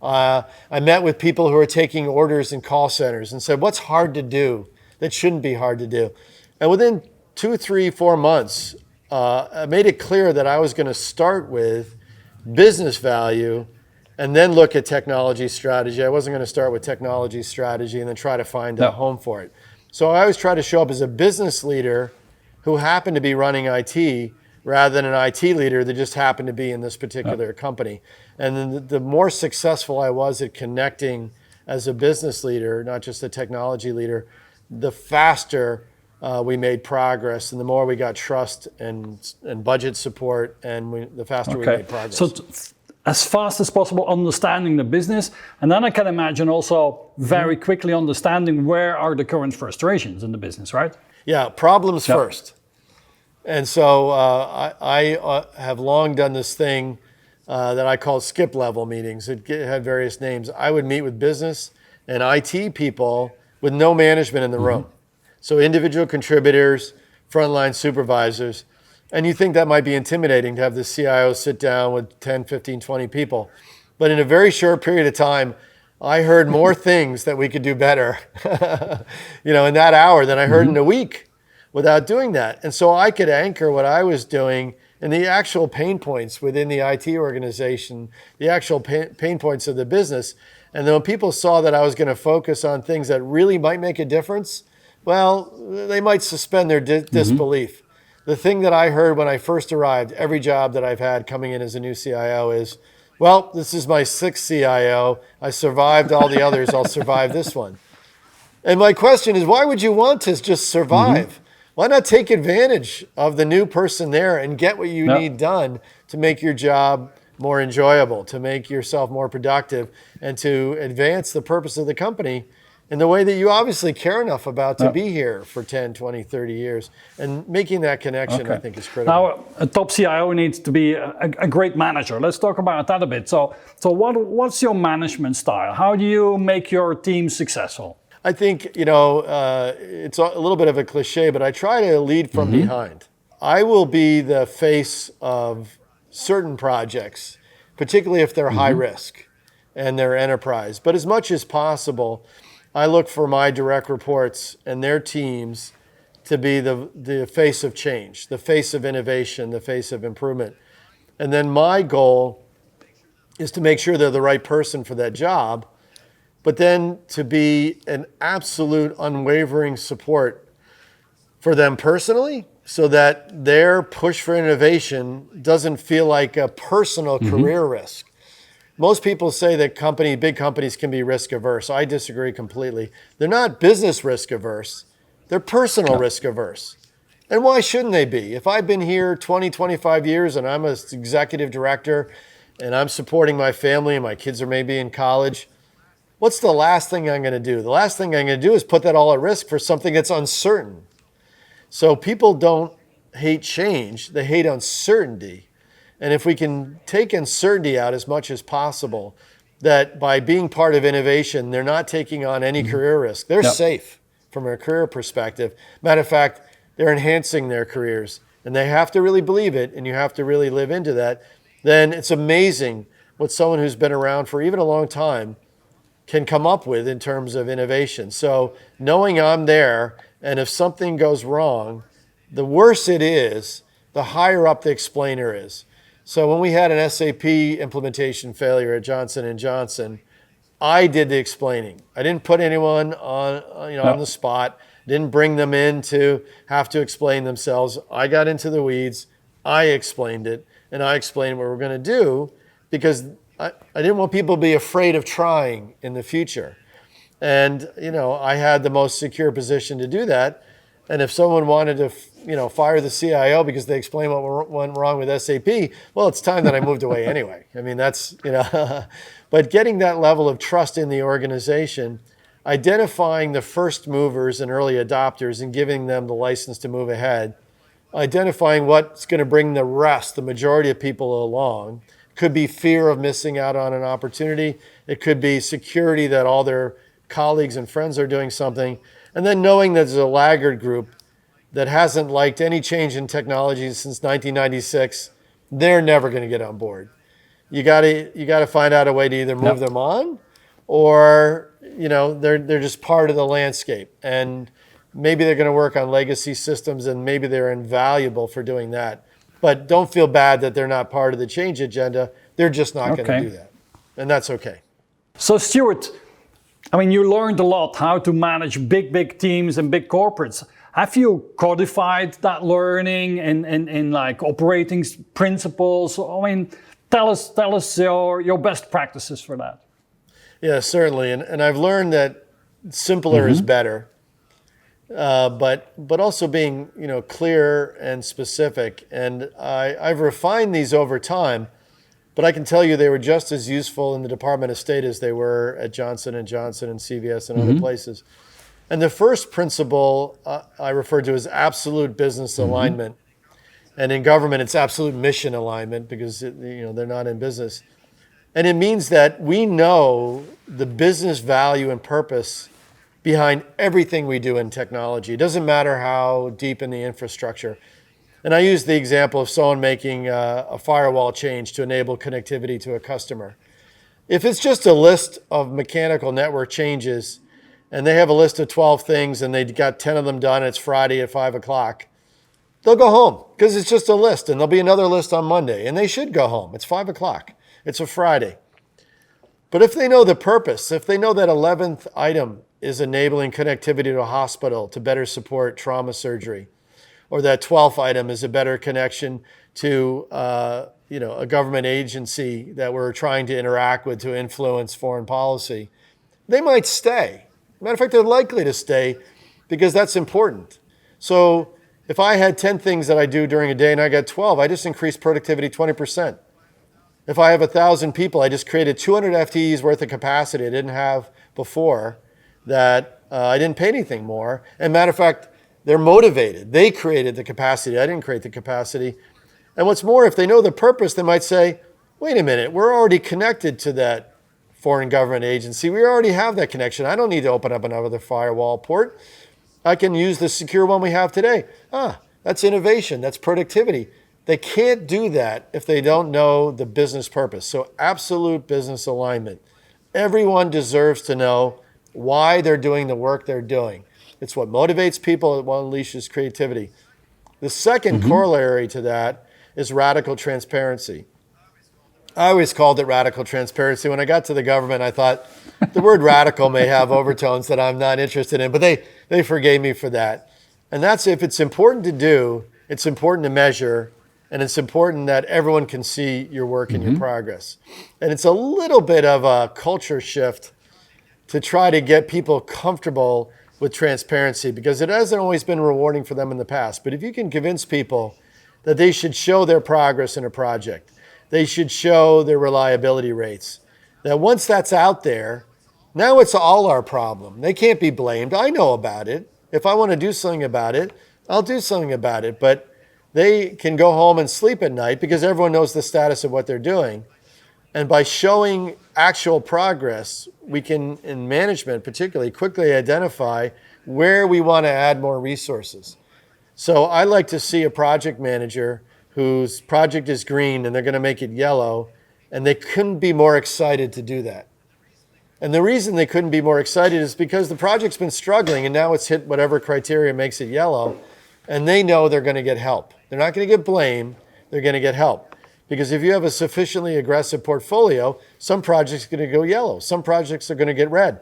I met with people who are taking orders in call centers and said, what's hard to do that shouldn't be hard to do? And within 2, 3, 4 months, I made it clear that I was going to start with business value and then look at technology strategy. I wasn't going to start with technology strategy and then try to find a home for it. So I always try to show up as a business leader who happened to be running IT rather than an IT leader that just happened to be in this particular company. And then the more successful I was at connecting as a business leader, not just a technology leader, the faster we made progress, and the more we got trust and budget support, and the faster we made progress. So as fast as possible understanding the business, and then I can imagine also very quickly understanding where are the current frustrations in the business, right? Yeah, problems first. And so I have long done this thing that I call skip level meetings. It had various names. I would meet with business and IT people with no management in the room. So individual contributors, frontline supervisors. And you think that might be intimidating to have the CIO sit down with 10, 15, 20 people. But in a very short period of time, I heard more things that we could do better, in that hour than I heard in a week without doing that. And so I could anchor what I was doing and the actual pain points within the IT organization, the actual pain points of the business. And then when people saw that I was going to focus on things that really might make a difference, well, they might suspend their disbelief. The thing that I heard when I first arrived, every job that I've had coming in as a new CIO is, well, this is my 6th CIO. I survived all the others. I'll survive this one. And my question is, why would you want to just survive? Why not take advantage of the new person there and get what you need done to make your job more enjoyable, to make yourself more productive, and to advance the purpose of the company in the way that you obviously care enough about to be here for 10, 20, 30 years. And making that connection, I think, is critical. Now, a top CIO needs to be a great manager. Let's talk about that a bit. So what's your management style? How do you make your team successful? I think, it's a little bit of a cliche, but I try to lead from behind. I will be the face of certain projects, particularly if they're high risk and they're enterprise. But as much as possible, I look for my direct reports and their teams to be the face of change, the face of innovation, the face of improvement. And then my goal is to make sure they're the right person for that job, but then to be an absolute unwavering support for them personally, so that their push for innovation doesn't feel like a personal career risk. Most people say that big companies can be risk averse. I disagree completely. They're not business risk averse. They're personal risk averse. And why shouldn't they be? If I've been here 20, 25 years and I'm an executive director and I'm supporting my family and my kids are maybe in college, what's the last thing I'm going to do? The last thing I'm going to do is put that all at risk for something that's uncertain. So people don't hate change, they hate uncertainty. And if we can take uncertainty out as much as possible, that by being part of innovation, they're not taking on any career risk. They're safe from a career perspective. Matter of fact, they're enhancing their careers. And they have to really believe it, and you have to really live into that. Then it's amazing what someone who's been around for even a long time can come up with in terms of innovation. So knowing I'm there, and if something goes wrong, the worse it is, the higher up the explainer is. So when we had an SAP implementation failure at Johnson & Johnson, I did the explaining. I didn't put anyone on the spot, didn't bring them in to have to explain themselves. I got into the weeds, I explained it, and I explained what we're going to do, because I didn't want people to be afraid of trying in the future. And, I had the most secure position to do that. And if someone wanted to, fire the CIO because they explained what went wrong with SAP, well, it's time that I moved away anyway. I mean, that's, but getting that level of trust in the organization, identifying the first movers and early adopters and giving them the license to move ahead, identifying what's going to bring the rest, the majority of people along. Could be fear of missing out on an opportunity. It could be security that all their colleagues and friends are doing something. And then knowing that there's a laggard group that hasn't liked any change in technology since 1996, they're never going to get on board. You got to find out a way to either move them on, or they're just part of the landscape. And maybe they're going to work on legacy systems, and maybe they're invaluable for doing that. But don't feel bad that they're not part of the change agenda. They're just not going to do that. And that's okay. So Stuart, you learned a lot how to manage big teams and big corporates. Have you codified that learning in like operating principles? Tell us your best practices for that. Yeah, certainly. And I've learned that simpler is better. But also being clear and specific. And I've refined these over time. But I can tell you they were just as useful in the Department of State as they were at Johnson & Johnson and CVS and other places. And the first principle I refer to as absolute business alignment. And in government, it's absolute mission alignment, because they're not in business. And it means that we know the business value and purpose behind everything we do in technology. It doesn't matter how deep in the infrastructure. And I use the example of someone making a firewall change to enable connectivity to a customer. If it's just a list of mechanical network changes, and they have a list of 12 things and they got 10 of them done, it's Friday at 5 o'clock, they'll go home, because it's just a list, and there'll be another list on Monday, and they should go home. It's 5 o'clock. It's a Friday. But if they know the purpose, if they know that 11th item is enabling connectivity to a hospital to better support trauma surgery, or that 12th item is a better connection to a government agency that we're trying to interact with to influence foreign policy, they might stay. Matter of fact, they're likely to stay, because that's important. So if I had 10 things that I do during a day and I got 12, I just increased productivity 20%. If I have 1,000 people, I just created 200 FTEs worth of capacity I didn't have before, that I didn't pay anything more. And matter of fact, they're motivated. They created the capacity. I didn't create the capacity. And what's more, if they know the purpose, they might say, wait a minute, we're already connected to that foreign government agency. We already have that connection. I don't need to open up another firewall port. I can use the secure one we have today. That's innovation. That's productivity. they can't do that if they don't know the business purpose. So absolute business alignment. Everyone deserves to know why they're doing the work they're doing. It's what motivates people, it what unleashes creativity. The second corollary to that is radical transparency. I always called it radical transparency. When I got to the government, I thought the word radical may have overtones that I'm not interested in, but they forgave me for that. And that's, if it's important to do, it's important to measure, and it's important that everyone can see your work and your progress. And it's a little bit of a culture shift to try to get people comfortable with transparency, because it hasn't always been rewarding for them in the past. But if you can convince people that they should show their progress in a project, they should show their reliability rates, that once that's out there, now it's all our problem. They can't be blamed. I know about it. If I want to do something about it, I'll do something about it. But they can go home and sleep at night because everyone knows the status of what they're doing. And by showing actual progress, we can, in management particularly, quickly identify where we want to add more resources. So I like to see a project manager whose project is green and they're going to make it yellow, and they couldn't be more excited to do that. And the reason they couldn't be more excited is because the project's been struggling and now it's hit whatever criteria makes it yellow, and they know they're going to get help. They're not going to get blamed, they're going to get help. Because if you have a sufficiently aggressive portfolio, some projects are going to go yellow, some projects are going to get red.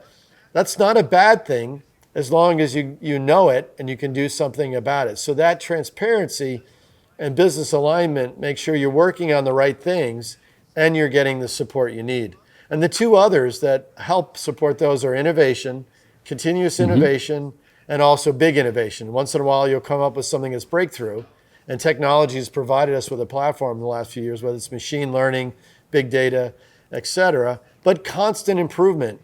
That's not a bad thing as long as you know it and you can do something about it. So that transparency and business alignment makes sure you're working on the right things and you're getting the support you need. And the two others that help support those are innovation, continuous innovation, and also big innovation. Once in a while, you'll come up with something that's breakthrough. And technology has provided us with a platform in the last few years, whether it's machine learning, big data, et cetera. But constant improvement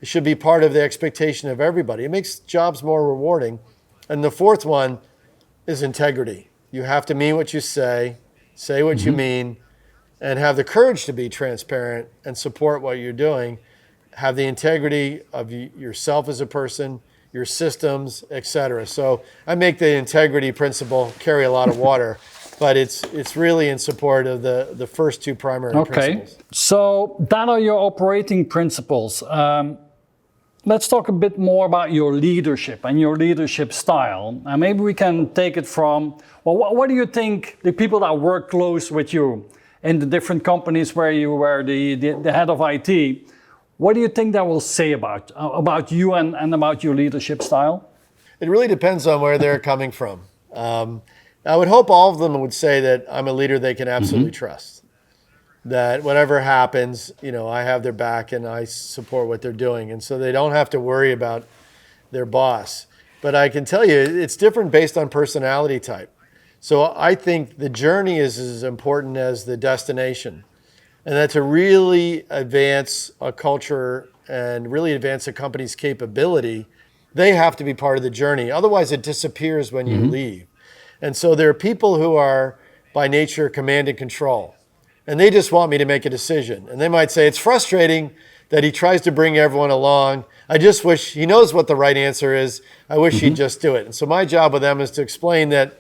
should be part of the expectation of everybody. It makes jobs more rewarding. And the fourth one is integrity. You have to mean what you say what you mean, and have the courage to be transparent and support what you're doing. Have the integrity of yourself as a person, your systems, et cetera. So I make the integrity principle carry a lot of water, but it's really in support of the first two primary principles. So that are your operating principles. Let's talk a bit more about your leadership and your leadership style. And maybe we can take it from, well, what do you think the people that work close with you in the different companies where you were the head of IT, what do you think that will say about you and about your leadership style? It really depends on where they're coming from. I would hope all of them would say that I'm a leader they can absolutely trust. That whatever happens, I have their back and I support what they're doing. And so they don't have to worry about their boss. But I can tell you, it's different based on personality type. So I think the journey is as important as the destination. And that to really advance a culture and really advance a company's capability, they have to be part of the journey. Otherwise, it disappears when you leave. And so there are people who are, by nature, command and control. And they just want me to make a decision. And they might say, it's frustrating that he tries to bring everyone along. I just wish he knows what the right answer is. I wish he'd just do it. And so my job with them is to explain that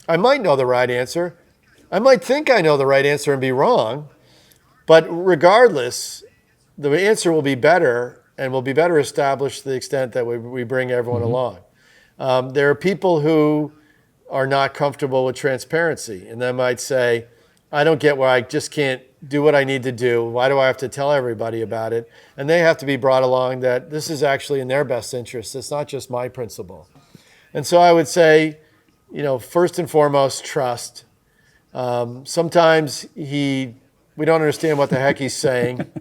I might know the right answer. I might think I know the right answer and be wrong. But regardless, the answer will be better and will be better established to the extent that we bring everyone along. There are people who are not comfortable with transparency. And they might say, I don't get why I just can't do what I need to do. Why do I have to tell everybody about it? And they have to be brought along that this is actually in their best interest. It's not just my principle. And so I would say, first and foremost, trust. Sometimes we don't understand what the heck he's saying.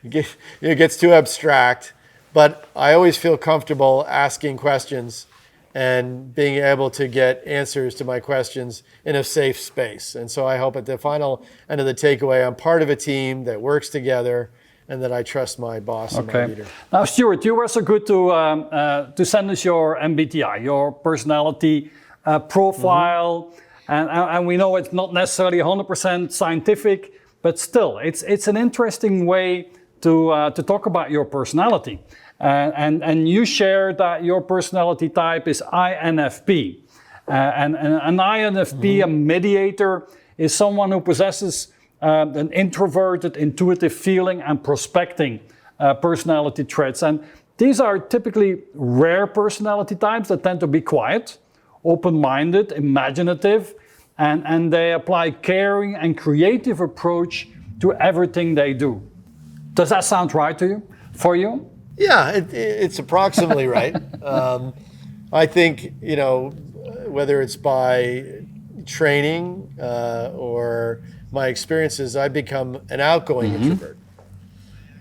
It gets too abstract. But I always feel comfortable asking questions and being able to get answers to my questions in a safe space. And so I hope at the final end of the takeaway, I'm part of a team that works together and that I trust my boss and my leader. Now, Stuart, you were so good to send us your MBTI, your personality profile. And we know it's not necessarily 100% scientific, but still, it's an interesting way to talk about your personality. And you share that your personality type is INFP. And an INFP, a mediator, is someone who possesses an introverted, intuitive feeling and prospecting personality traits. And these are typically rare personality types that tend to be quiet, open-minded, imaginative, and they apply caring and creative approach to everything they do. Does that sound right to you? For you? Yeah, it's approximately right. I think, whether it's by training or my experiences, I've become an outgoing introvert.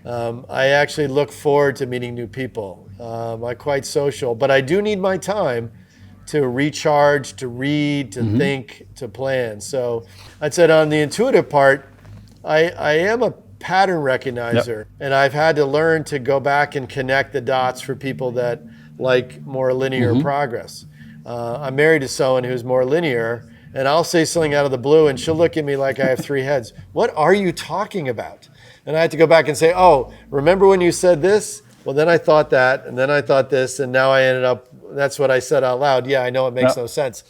I actually look forward to meeting new people. I'm quite social, but I do need my time to recharge, to read, to think, to plan. So I'd said on the intuitive part, I am a pattern recognizer, and I've had to learn to go back and connect the dots for people that like more linear progress. I'm married to someone who's more linear, and I'll say something out of the blue, and she'll look at me like I have three heads. What are you talking about? And I have to go back and say, oh, remember when you said this? Well, then I thought that, and then I thought this, and now I ended up, that's what I said out loud. Yeah, I know it makes no sense.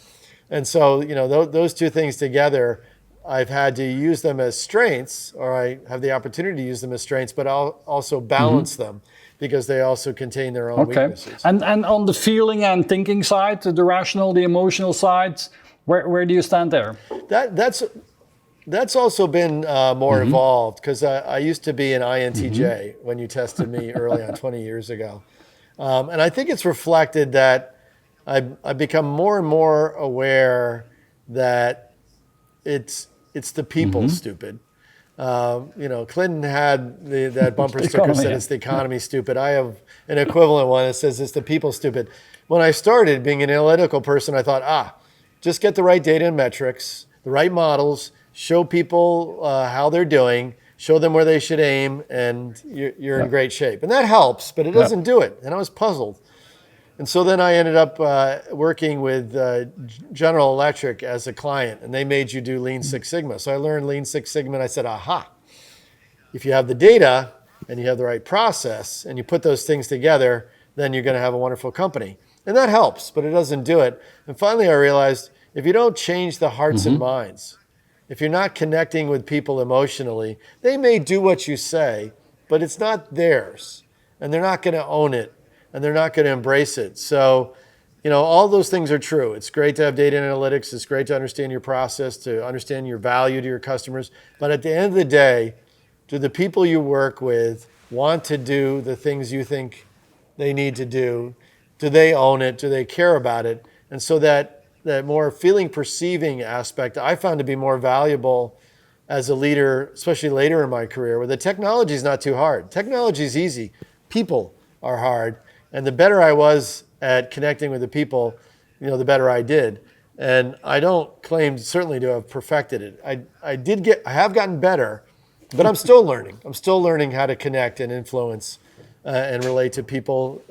And so, those two things together, I've had to use them as strengths, or I have the opportunity to use them as strengths, but I'll also balance them because they also contain their own weaknesses. And on the feeling and thinking side, the rational, the emotional side, where do you stand there? That's also been more evolved, because I used to be an INTJ when you tested me early on 20 years ago. And I think it's reflected that I've become more and more aware that it's the people, stupid. Clinton had that bumper sticker said it's the economy, stupid. I have an equivalent one that says it's the people, stupid. When I started being an analytical person, I thought, just get the right data and metrics, the right models, show people how they're doing, show them where they should aim, and you're in great shape. And that helps, but it doesn't do it. And I was puzzled. And so then I ended up working with General Electric as a client, and they made you do Lean Six Sigma. So I learned Lean Six Sigma, and I said, aha, if you have the data and you have the right process and you put those things together, then you're going to have a wonderful company. And that helps, but it doesn't do it. And finally I realized, if you don't change the hearts and minds, if you're not connecting with people emotionally, they may do what you say, but it's not theirs, and they're not going to own it, and they're not going to embrace it. So, all those things are true. It's great to have data analytics. It's great to understand your process, to understand your value to your customers. But at the end of the day, do the people you work with want to do the things you think they need to do? Do they own it? Do they care about it? And so that more feeling, perceiving aspect I found to be more valuable as a leader, especially later in my career, where the technology is not too hard. Technology is easy. People are hard. And the better I was at connecting with the people, the better I did. And I don't claim certainly to have perfected it. I have gotten better, but I'm still learning. I'm still learning how to connect and influence and relate to people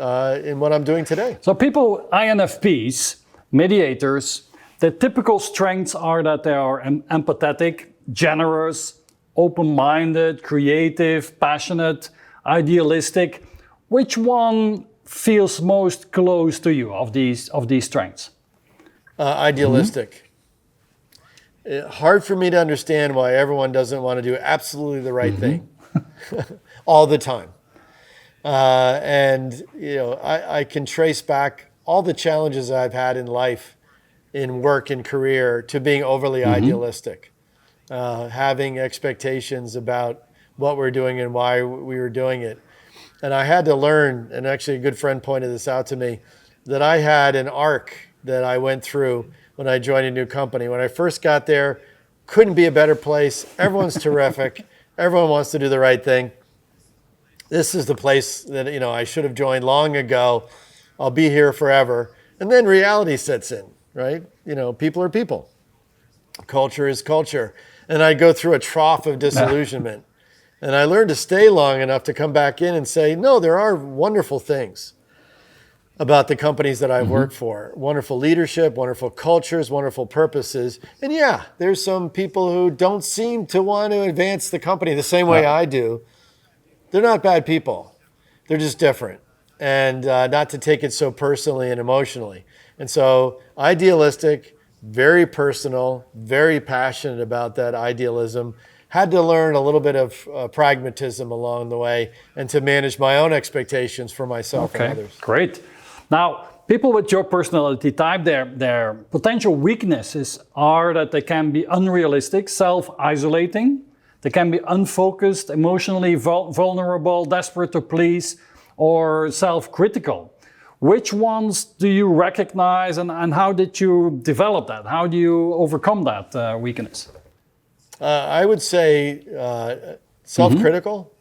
in what I'm doing today. So people, INFPs, mediators, the typical strengths are that they are empathetic, generous, open-minded, creative, passionate, idealistic. Which one feels most close to you of these strengths? Idealistic. Hard for me to understand why everyone doesn't want to do absolutely the right thing all the time. I can trace back all the challenges I've had in life, in work and career, to being overly idealistic, having expectations about what we're doing and why we were doing it. And I had to learn, and actually a good friend pointed this out to me, that I had an arc that I went through when I joined a new company. When I first got there, couldn't be a better place. Everyone's terrific. Everyone wants to do the right thing. This is the place that I should have joined long ago. I'll be here forever. And then reality sets in, right? People are people. Culture is culture. And I go through a trough of disillusionment. And I learned to stay long enough to come back in and say, no, there are wonderful things about the companies that I've worked for. Wonderful leadership, wonderful cultures, wonderful purposes. And yeah, there's some people who don't seem to want to advance the company the same way I do. They're not bad people. They're just different. and not to take it so personally and emotionally. And so idealistic, very personal, very passionate about that idealism. Had to learn a little bit of pragmatism along the way and to manage my own expectations for myself and others. Great. Now, people with your personality type, their potential weaknesses are that they can be unrealistic, self-isolating. They can be unfocused, emotionally vulnerable, desperate to please, or self-critical. Which ones do you recognize and how did you develop that? How do you overcome that weakness? I would say self-critical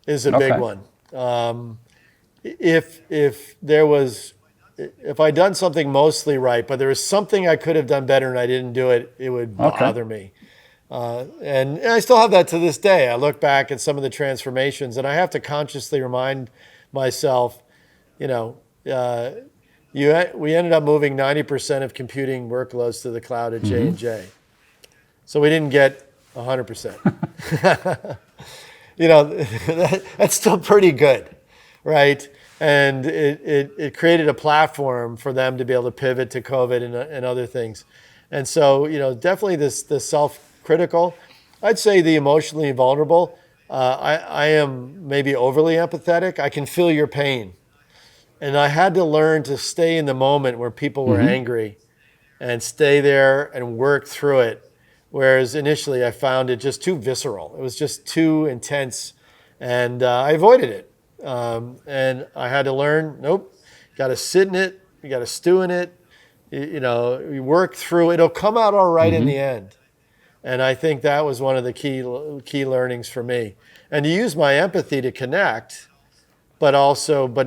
is a big one. If I'd done something mostly right, but there was something I could have done better and I didn't do it, it would bother me. And I still have that to this day. I look back at some of the transformations and I have to consciously remind myself, we ended up moving 90% of computing workloads to the cloud at J&J. So we didn't get 100%. That's still pretty good, right? And it created a platform for them to be able to pivot to COVID and other things. And so, definitely the self-critical. I'd say the emotionally vulnerable. I am maybe overly empathetic. I can feel your pain. And I had to learn to stay in the moment where people were angry and stay there and work through it. Whereas initially I found it just too visceral. It was just too intense and I avoided it. And I had to learn, nope, you got to sit in it. You got to stew in it. You work through it. It'll come out all right in the end. And I think that was one of the key learnings for me. And to use my empathy to connect, but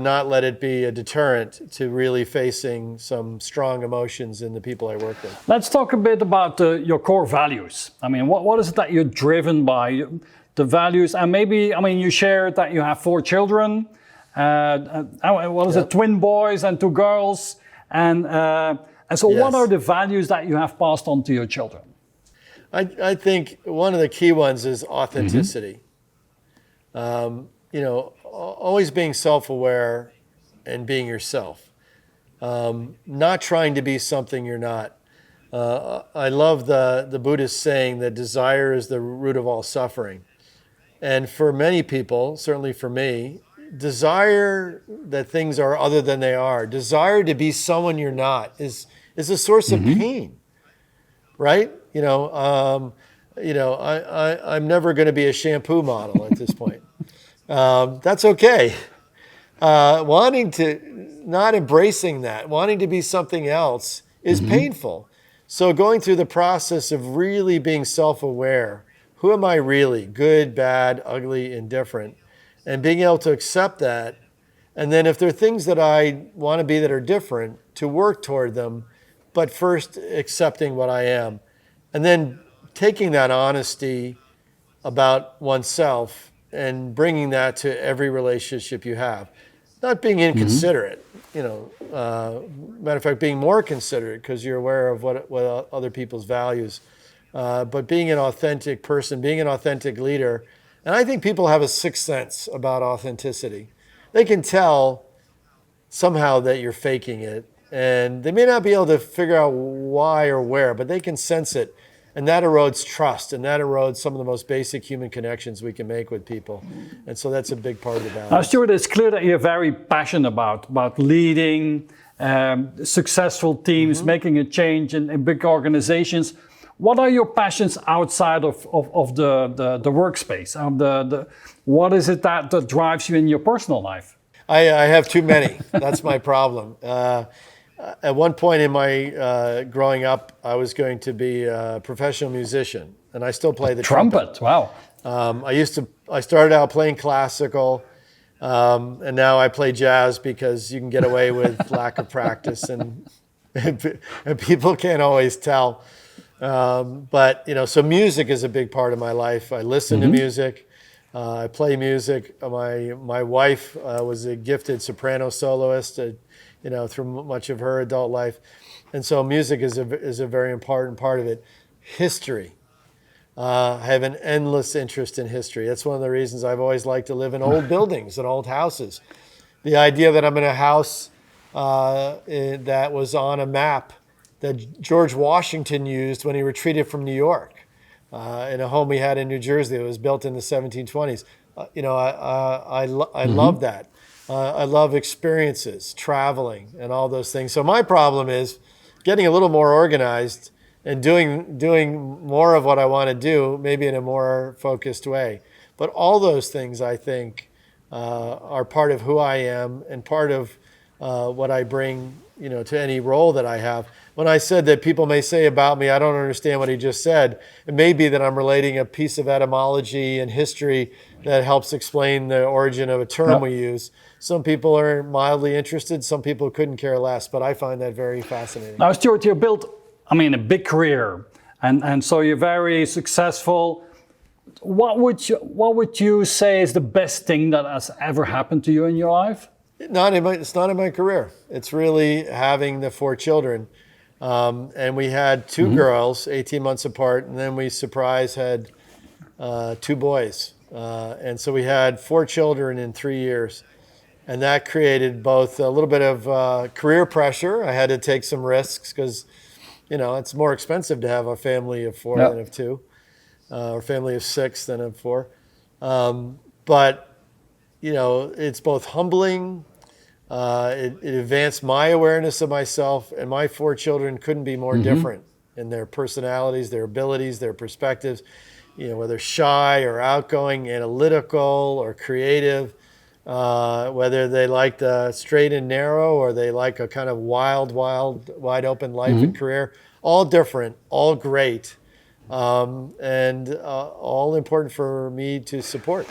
not let it be a deterrent to really facing some strong emotions in the people I work with. Let's talk a bit about your core values. I mean, what is it that you're driven by? The values, and maybe, you shared that you have 4 children. Twin boys and 2 girls. And so what are the values that you have passed on to your children? I think one of the key ones is authenticity. Always being self-aware and being yourself. Not trying to be something you're not. I love the Buddhist saying that desire is the root of all suffering. And for many people, certainly for me, desire that things are other than they are, desire to be someone you're not is a source of pain, right? I'm never going to be a shampoo model at this point. That's okay. Not embracing that, wanting to be something else is painful. So going through the process of really being self-aware, who am I really? Good, bad, ugly, indifferent. And being able to accept that. And then if there are things that I want to be that are different, to work toward them, but first accepting what I am. And then taking that honesty about oneself and bringing that to every relationship you have. Not being inconsiderate, matter of fact, being more considerate because you're aware of what other people's values. But being an authentic person, being an authentic leader. And I think people have a sixth sense about authenticity. They can tell somehow that you're faking it. And they may not be able to figure out why or where, but they can sense it. And that erodes trust, and that erodes some of the most basic human connections we can make with people. And so that's a big part of the balance. Now, Stuart, it's clear that you're very passionate about leading successful teams, making a change in big organizations. What are your passions outside of the workspace? What is it that drives you in your personal life? I have too many. That's my problem. At one point in my growing up, I was going to be a professional musician, and I still play the trumpet. Wow. I started out playing classical, and now I play jazz because you can get away with lack of practice, and people can't always tell. But so music is a big part of my life. I listen to music. I play music. My wife was a gifted soprano soloist, through much of her adult life, and so music is a very important part of it. History. I have an endless interest in history. That's one of the reasons I've always liked to live in old buildings and old houses. The idea that I'm in a house that was on a map that George Washington used when he retreated from New York, in a home we had in New Jersey that was built in the 1720s. I love that. I love experiences, traveling, and all those things. So my problem is getting a little more organized and doing more of what I want to do, maybe in a more focused way. But all those things, I think, are part of who I am and part of what I bring, to any role that I have. When I said that people may say about me, I don't understand what he just said, it may be that I'm relating a piece of etymology and history that helps explain the origin of a term we use. Some people are mildly interested, some people couldn't care less, but I find that very fascinating. Now, Stuart, you built, a big career, and so you're very successful. What would you say is the best thing that has ever happened to you in your life? It's not in my career. It's really having the 4 children. And we had 2 girls, 18 months apart, and then we had 2 boys. And so we had 4 children in 3 years. And that created both a little bit of career pressure. I had to take some risks because, it's more expensive to have a family of 4 than of 2, or family of 6 than of 4. But it's both humbling. It advanced my awareness of myself, and my 4 children couldn't be more different in their personalities, their abilities, their perspectives, whether shy or outgoing, analytical or creative, whether they like the straight and narrow or they like a kind of wild, wide open life and career, all different, all great, and all important for me to support.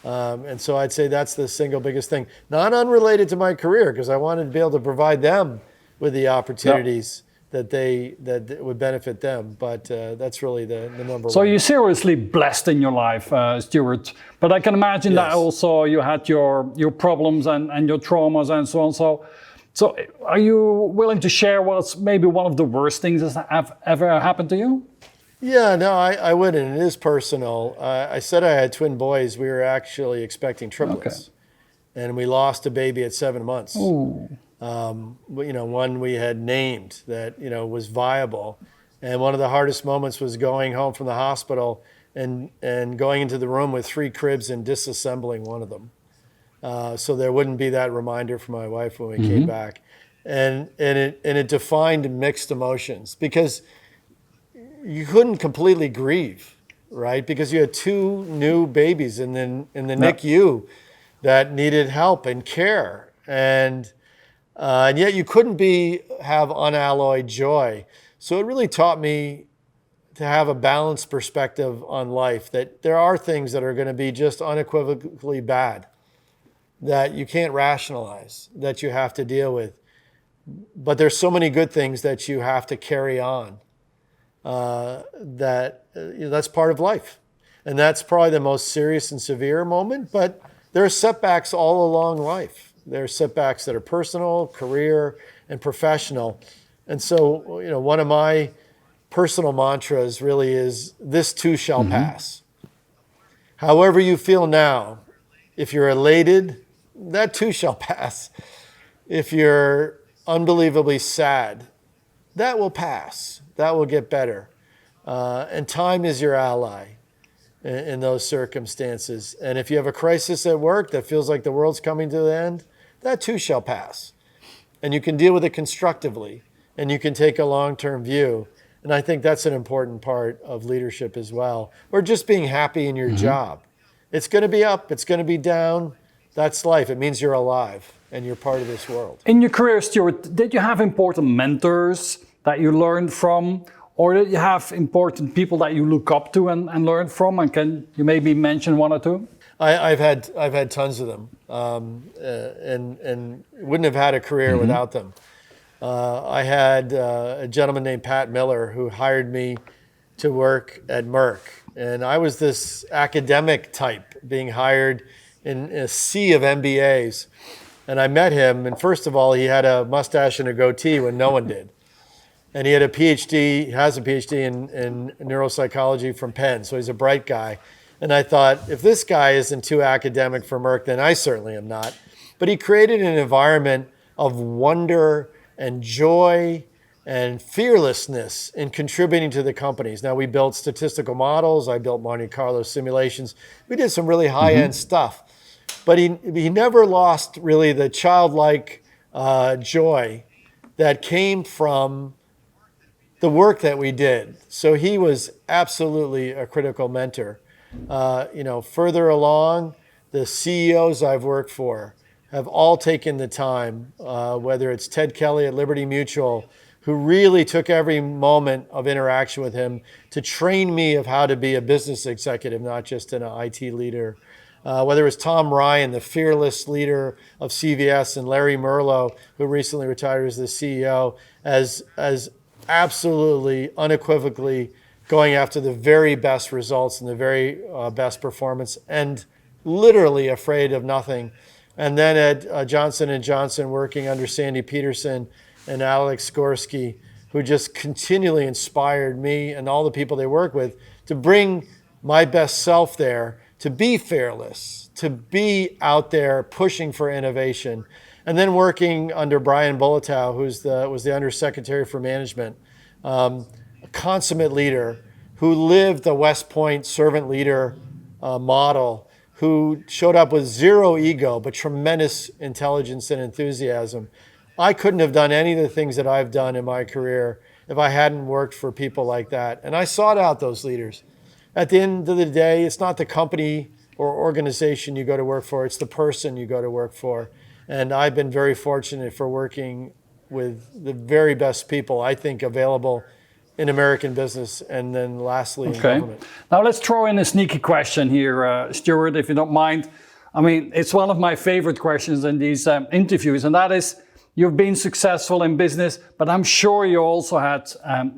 And so I'd say that's the single biggest thing. Not unrelated to my career, because I wanted to be able to provide them with the opportunities that would benefit them. But that's really the number one. So you're seriously blessed in your life, Stuart. But I can imagine that also you had your problems and your traumas and so on. So are you willing to share what's maybe one of the worst things that have ever happened to you? Yeah, no, I wouldn't. It is personal. I said I had twin boys. We were actually expecting triplets. Okay. And we lost a baby at 7 months. Ooh. One we had named that, was viable. And one of the hardest moments was going home from the hospital and going into the room with 3 cribs and disassembling one of them. So there wouldn't be that reminder for my wife when we came back. And it defined mixed emotions, because you couldn't completely grieve, right? Because you had 2 new babies in the NICU that needed help and care, and yet you couldn't have unalloyed joy. So it really taught me to have a balanced perspective on life, that there are things that are going to be just unequivocally bad, that you can't rationalize, that you have to deal with. But there's so many good things that you have to carry on. That's part of life. And that's probably the most serious and severe moment, but there are setbacks all along life. There are setbacks that are personal, career, and professional. And so, one of my personal mantras really is, this too shall pass. However you feel now, if you're elated, that too shall pass. If you're unbelievably sad, that will pass. That will get better. And time is your ally in those circumstances. And if you have a crisis at work that feels like the world's coming to the end, that too shall pass. And you can deal with it constructively, and you can take a long-term view. And I think that's an important part of leadership as well. Or just being happy in your job. It's going to be up, it's going to be down. That's life. It means you're alive and you're part of this world. In your career, Stuart, did you have important mentors that you learned from? Or did you have important people that you look up to and learn from? And can you maybe mention one or two? I've had tons of them, and wouldn't have had a career without them. I had a gentleman named Pat Miller who hired me to work at Merck, and I was this academic type being hired in a sea of MBAs, and I met him. And first of all, he had a mustache and a goatee when no one did. And he had he has a PhD in neuropsychology from Penn, so he's a bright guy. And I thought, if this guy isn't too academic for Merck, then I certainly am not. But he created an environment of wonder and joy and fearlessness in contributing to the companies. Now, we built statistical models. I built Monte Carlo simulations. We did some really high-end stuff. But he never lost really the childlike joy that came from the work that we did. So he was absolutely a critical mentor. Further along, the CEOs I've worked for have all taken the time, whether it's Ted Kelly at Liberty Mutual, who really took every moment of interaction with him to train me of how to be a business executive, not just an IT leader. Whether it was Tom Ryan, the fearless leader of CVS, and Larry Merlo, who recently retired as the CEO, as absolutely, unequivocally going after the very best results and the very best performance, and literally afraid of nothing. And then at Johnson & Johnson, working under Sandy Peterson and Alex Skorsky, who just continually inspired me and all the people they work with to bring my best self there, to be fearless, to be out there pushing for innovation. And then working under Brian Boletow, who was the Undersecretary for Management, a consummate leader who lived the West Point servant leader model, who showed up with zero ego, but tremendous intelligence and enthusiasm. I couldn't have done any of the things that I've done in my career if I hadn't worked for people like that. And I sought out those leaders. At the end of the day, it's not the company or organization you go to work for, it's the person you go to work for. And I've been very fortunate for working with the very best people, I think, available in American business, and then lastly in government. Now let's throw in a sneaky question here, Stuart, if you don't mind. I mean, it's one of my favorite questions in these interviews, and that is, you've been successful in business, but I'm sure you also had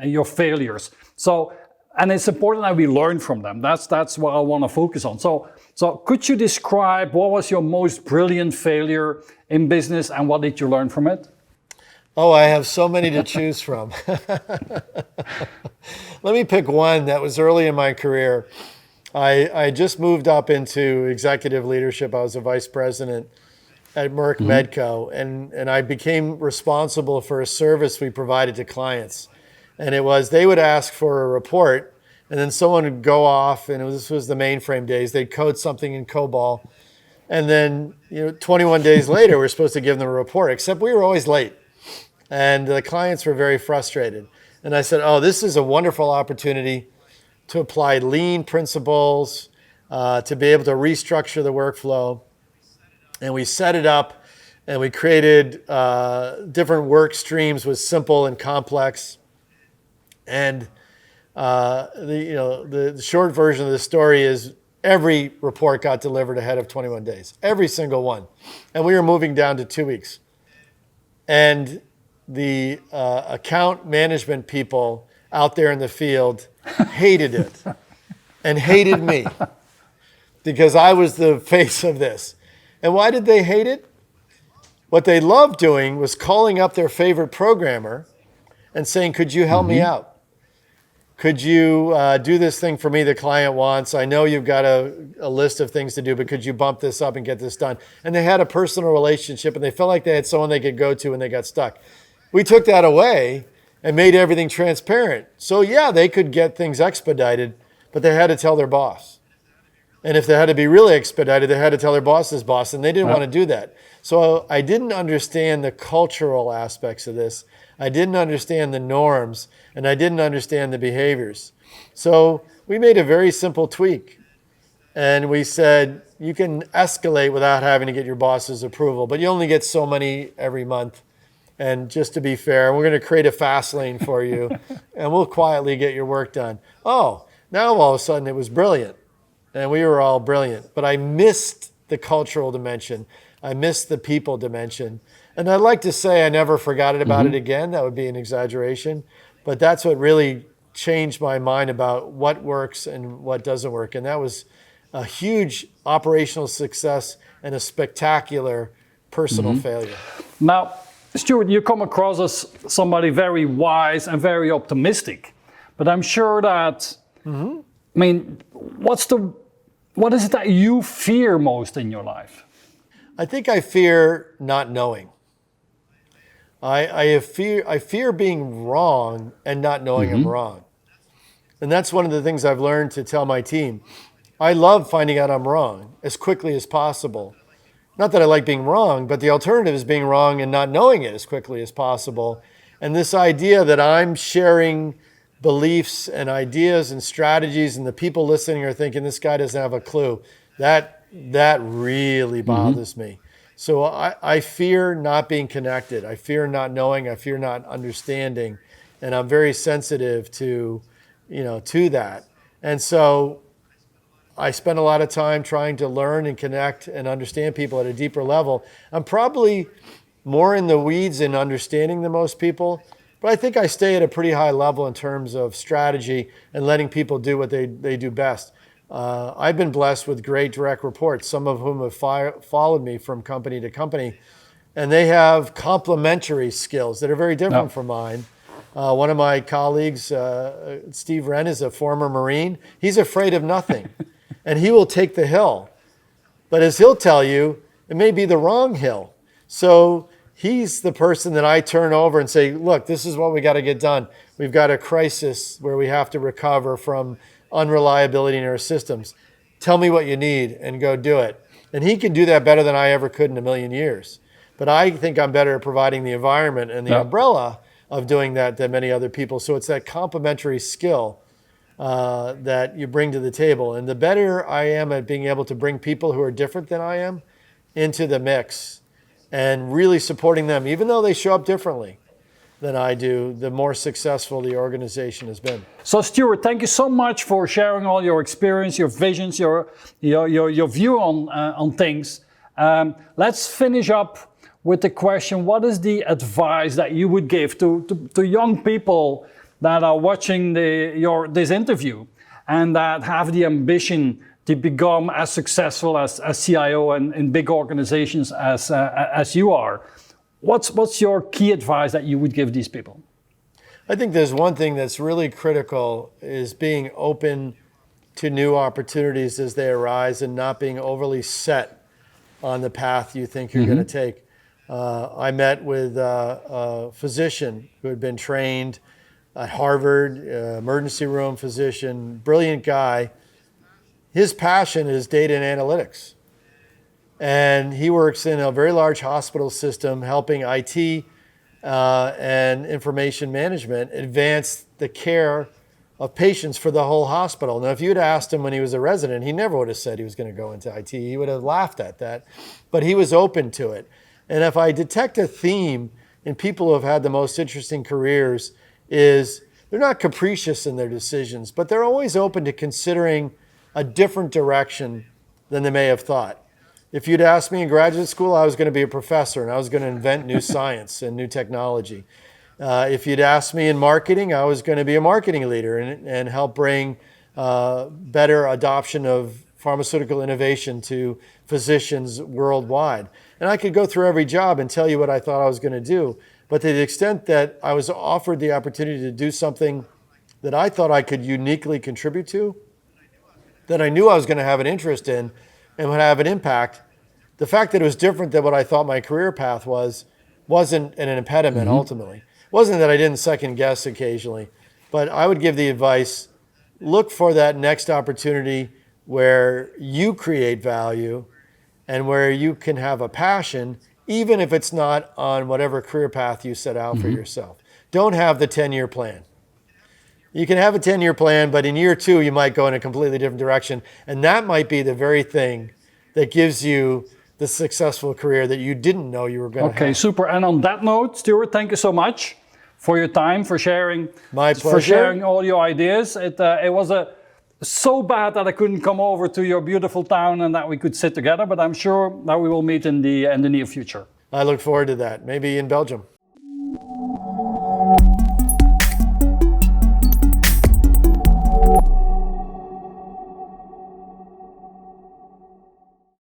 your failures. So, and it's important that we learn from them. That's what I want to focus on. So could you describe what was your most brilliant failure in business and what did you learn from it? Oh, I have so many to choose from. Let me pick one that was early in my career. I just moved up into executive leadership. I was a vice president at Merck Medco, and I became responsible for a service we provided to clients. And it was, they would ask for a report, and then someone would go off, and this was the mainframe days. They'd code something in COBOL, and then 21 days later, we're supposed to give them a report, except we were always late. And the clients were very frustrated. And I said, oh, this is a wonderful opportunity to apply lean principles, to be able to restructure the workflow. And we set it up, and we created different work streams with simple and complex. And the short version of the story is every report got delivered ahead of 21 days, every single one. And we were moving down to 2 weeks. And the account management people out there in the field hated it and hated me because I was the face of this. And why did they hate it? What they loved doing was calling up their favorite programmer and saying, could you help me out? Could you do this thing for me the client wants? I know you've got a list of things to do, but could you bump this up and get this done? And they had a personal relationship, and they felt like they had someone they could go to when they got stuck. We took that away and made everything transparent. So yeah, they could get things expedited, but they had to tell their boss. And if they had to be really expedited, they had to tell their boss's boss, and they didn't want to do that. So I didn't understand the cultural aspects of this. I didn't understand the norms, and I didn't understand the behaviors. So we made a very simple tweak. And we said, you can escalate without having to get your boss's approval, but you only get so many every month. And just to be fair, we're going to create a fast lane for you, and we'll quietly get your work done. Oh, now all of a sudden it was brilliant, and we were all brilliant. But I missed the cultural dimension. I missed the people dimension. And I'd like to say I never forgot it about it again. That would be an exaggeration. But that's what really changed my mind about what works and what doesn't work. And that was a huge operational success and a spectacular personal failure. Now, Stuart, you come across as somebody very wise and very optimistic, but I'm sure that, I mean, what is it that you fear most in your life? I think I fear not knowing. I fear being wrong and not knowing I'm wrong. And that's one of the things I've learned to tell my team. I love finding out I'm wrong as quickly as possible. Not that I like being wrong, but the alternative is being wrong and not knowing it as quickly as possible. And this idea that I'm sharing beliefs and ideas and strategies and the people listening are thinking this guy doesn't have a clue, that really bothers me. So I fear not being connected. I fear not knowing. I fear not understanding. And I'm very sensitive to that. And so I spend a lot of time trying to learn and connect and understand people at a deeper level. I'm probably more in the weeds in understanding than most people, but I think I stay at a pretty high level in terms of strategy and letting people do what they do best. I've been blessed with great direct reports, some of whom have followed me from company to company, and they have complementary skills that are very different from mine. One of my colleagues, Steve Wren, is a former Marine. He's afraid of nothing, and he will take the hill. But as he'll tell you, it may be the wrong hill. So he's the person that I turn over and say, look, this is what we got to get done. We've got a crisis where we have to recover from unreliability in our systems. Tell me what you need and go do it. And he can do that better than I ever could in a million years. But I think I'm better at providing the environment and the umbrella of doing that than many other people. So it's that complementary skill that you bring to the table. And the better I am at being able to bring people who are different than I am into the mix and really supporting them, even though they show up differently than I do, the more successful the organization has been. So Stuart, thank you so much for sharing all your experience, your visions, your view on things. Let's finish up with the question, what is the advice that you would give to young people that are watching this interview and that have the ambition to become as successful as CIO and in big organizations as you are? What's your key advice that you would give these people? I think there's one thing that's really critical is being open to new opportunities as they arise and not being overly set on the path you think you're going to take. I met with a physician who had been trained at Harvard, emergency room physician, brilliant guy. His passion is data and analytics. And he works in a very large hospital system helping IT and information management advance the care of patients for the whole hospital. Now, if you'd asked him when he was a resident, he never would have said he was going to go into IT. He would have laughed at that. But he was open to it. And if I detect a theme in people who have had the most interesting careers is they're not capricious in their decisions, but they're always open to considering a different direction than they may have thought. If you'd asked me in graduate school, I was going to be a professor and I was going to invent new science and new technology. If you'd asked me in marketing, I was going to be a marketing leader and help bring better adoption of pharmaceutical innovation to physicians worldwide. And I could go through every job and tell you what I thought I was going to do. But to the extent that I was offered the opportunity to do something that I thought I could uniquely contribute to, that I knew I was going to have an interest in and would have an impact, the fact that it was different than what I thought my career path wasn't an impediment ultimately. It wasn't that I didn't second guess occasionally, but I would give the advice, look for that next opportunity where you create value and where you can have a passion, even if it's not on whatever career path you set out for yourself. Don't have the 10-year plan. You can have a 10-year plan, but in year 2, you might go in a completely different direction. And that might be the very thing that gives you the successful career that you didn't know you were going to have. Okay, super. And on that note, Stuart, thank you so much for your time, for sharing. My pleasure. For sharing all your ideas. It was so bad that I couldn't come over to your beautiful town and that we could sit together, but I'm sure that we will meet in the near future. I look forward to that, maybe in Belgium.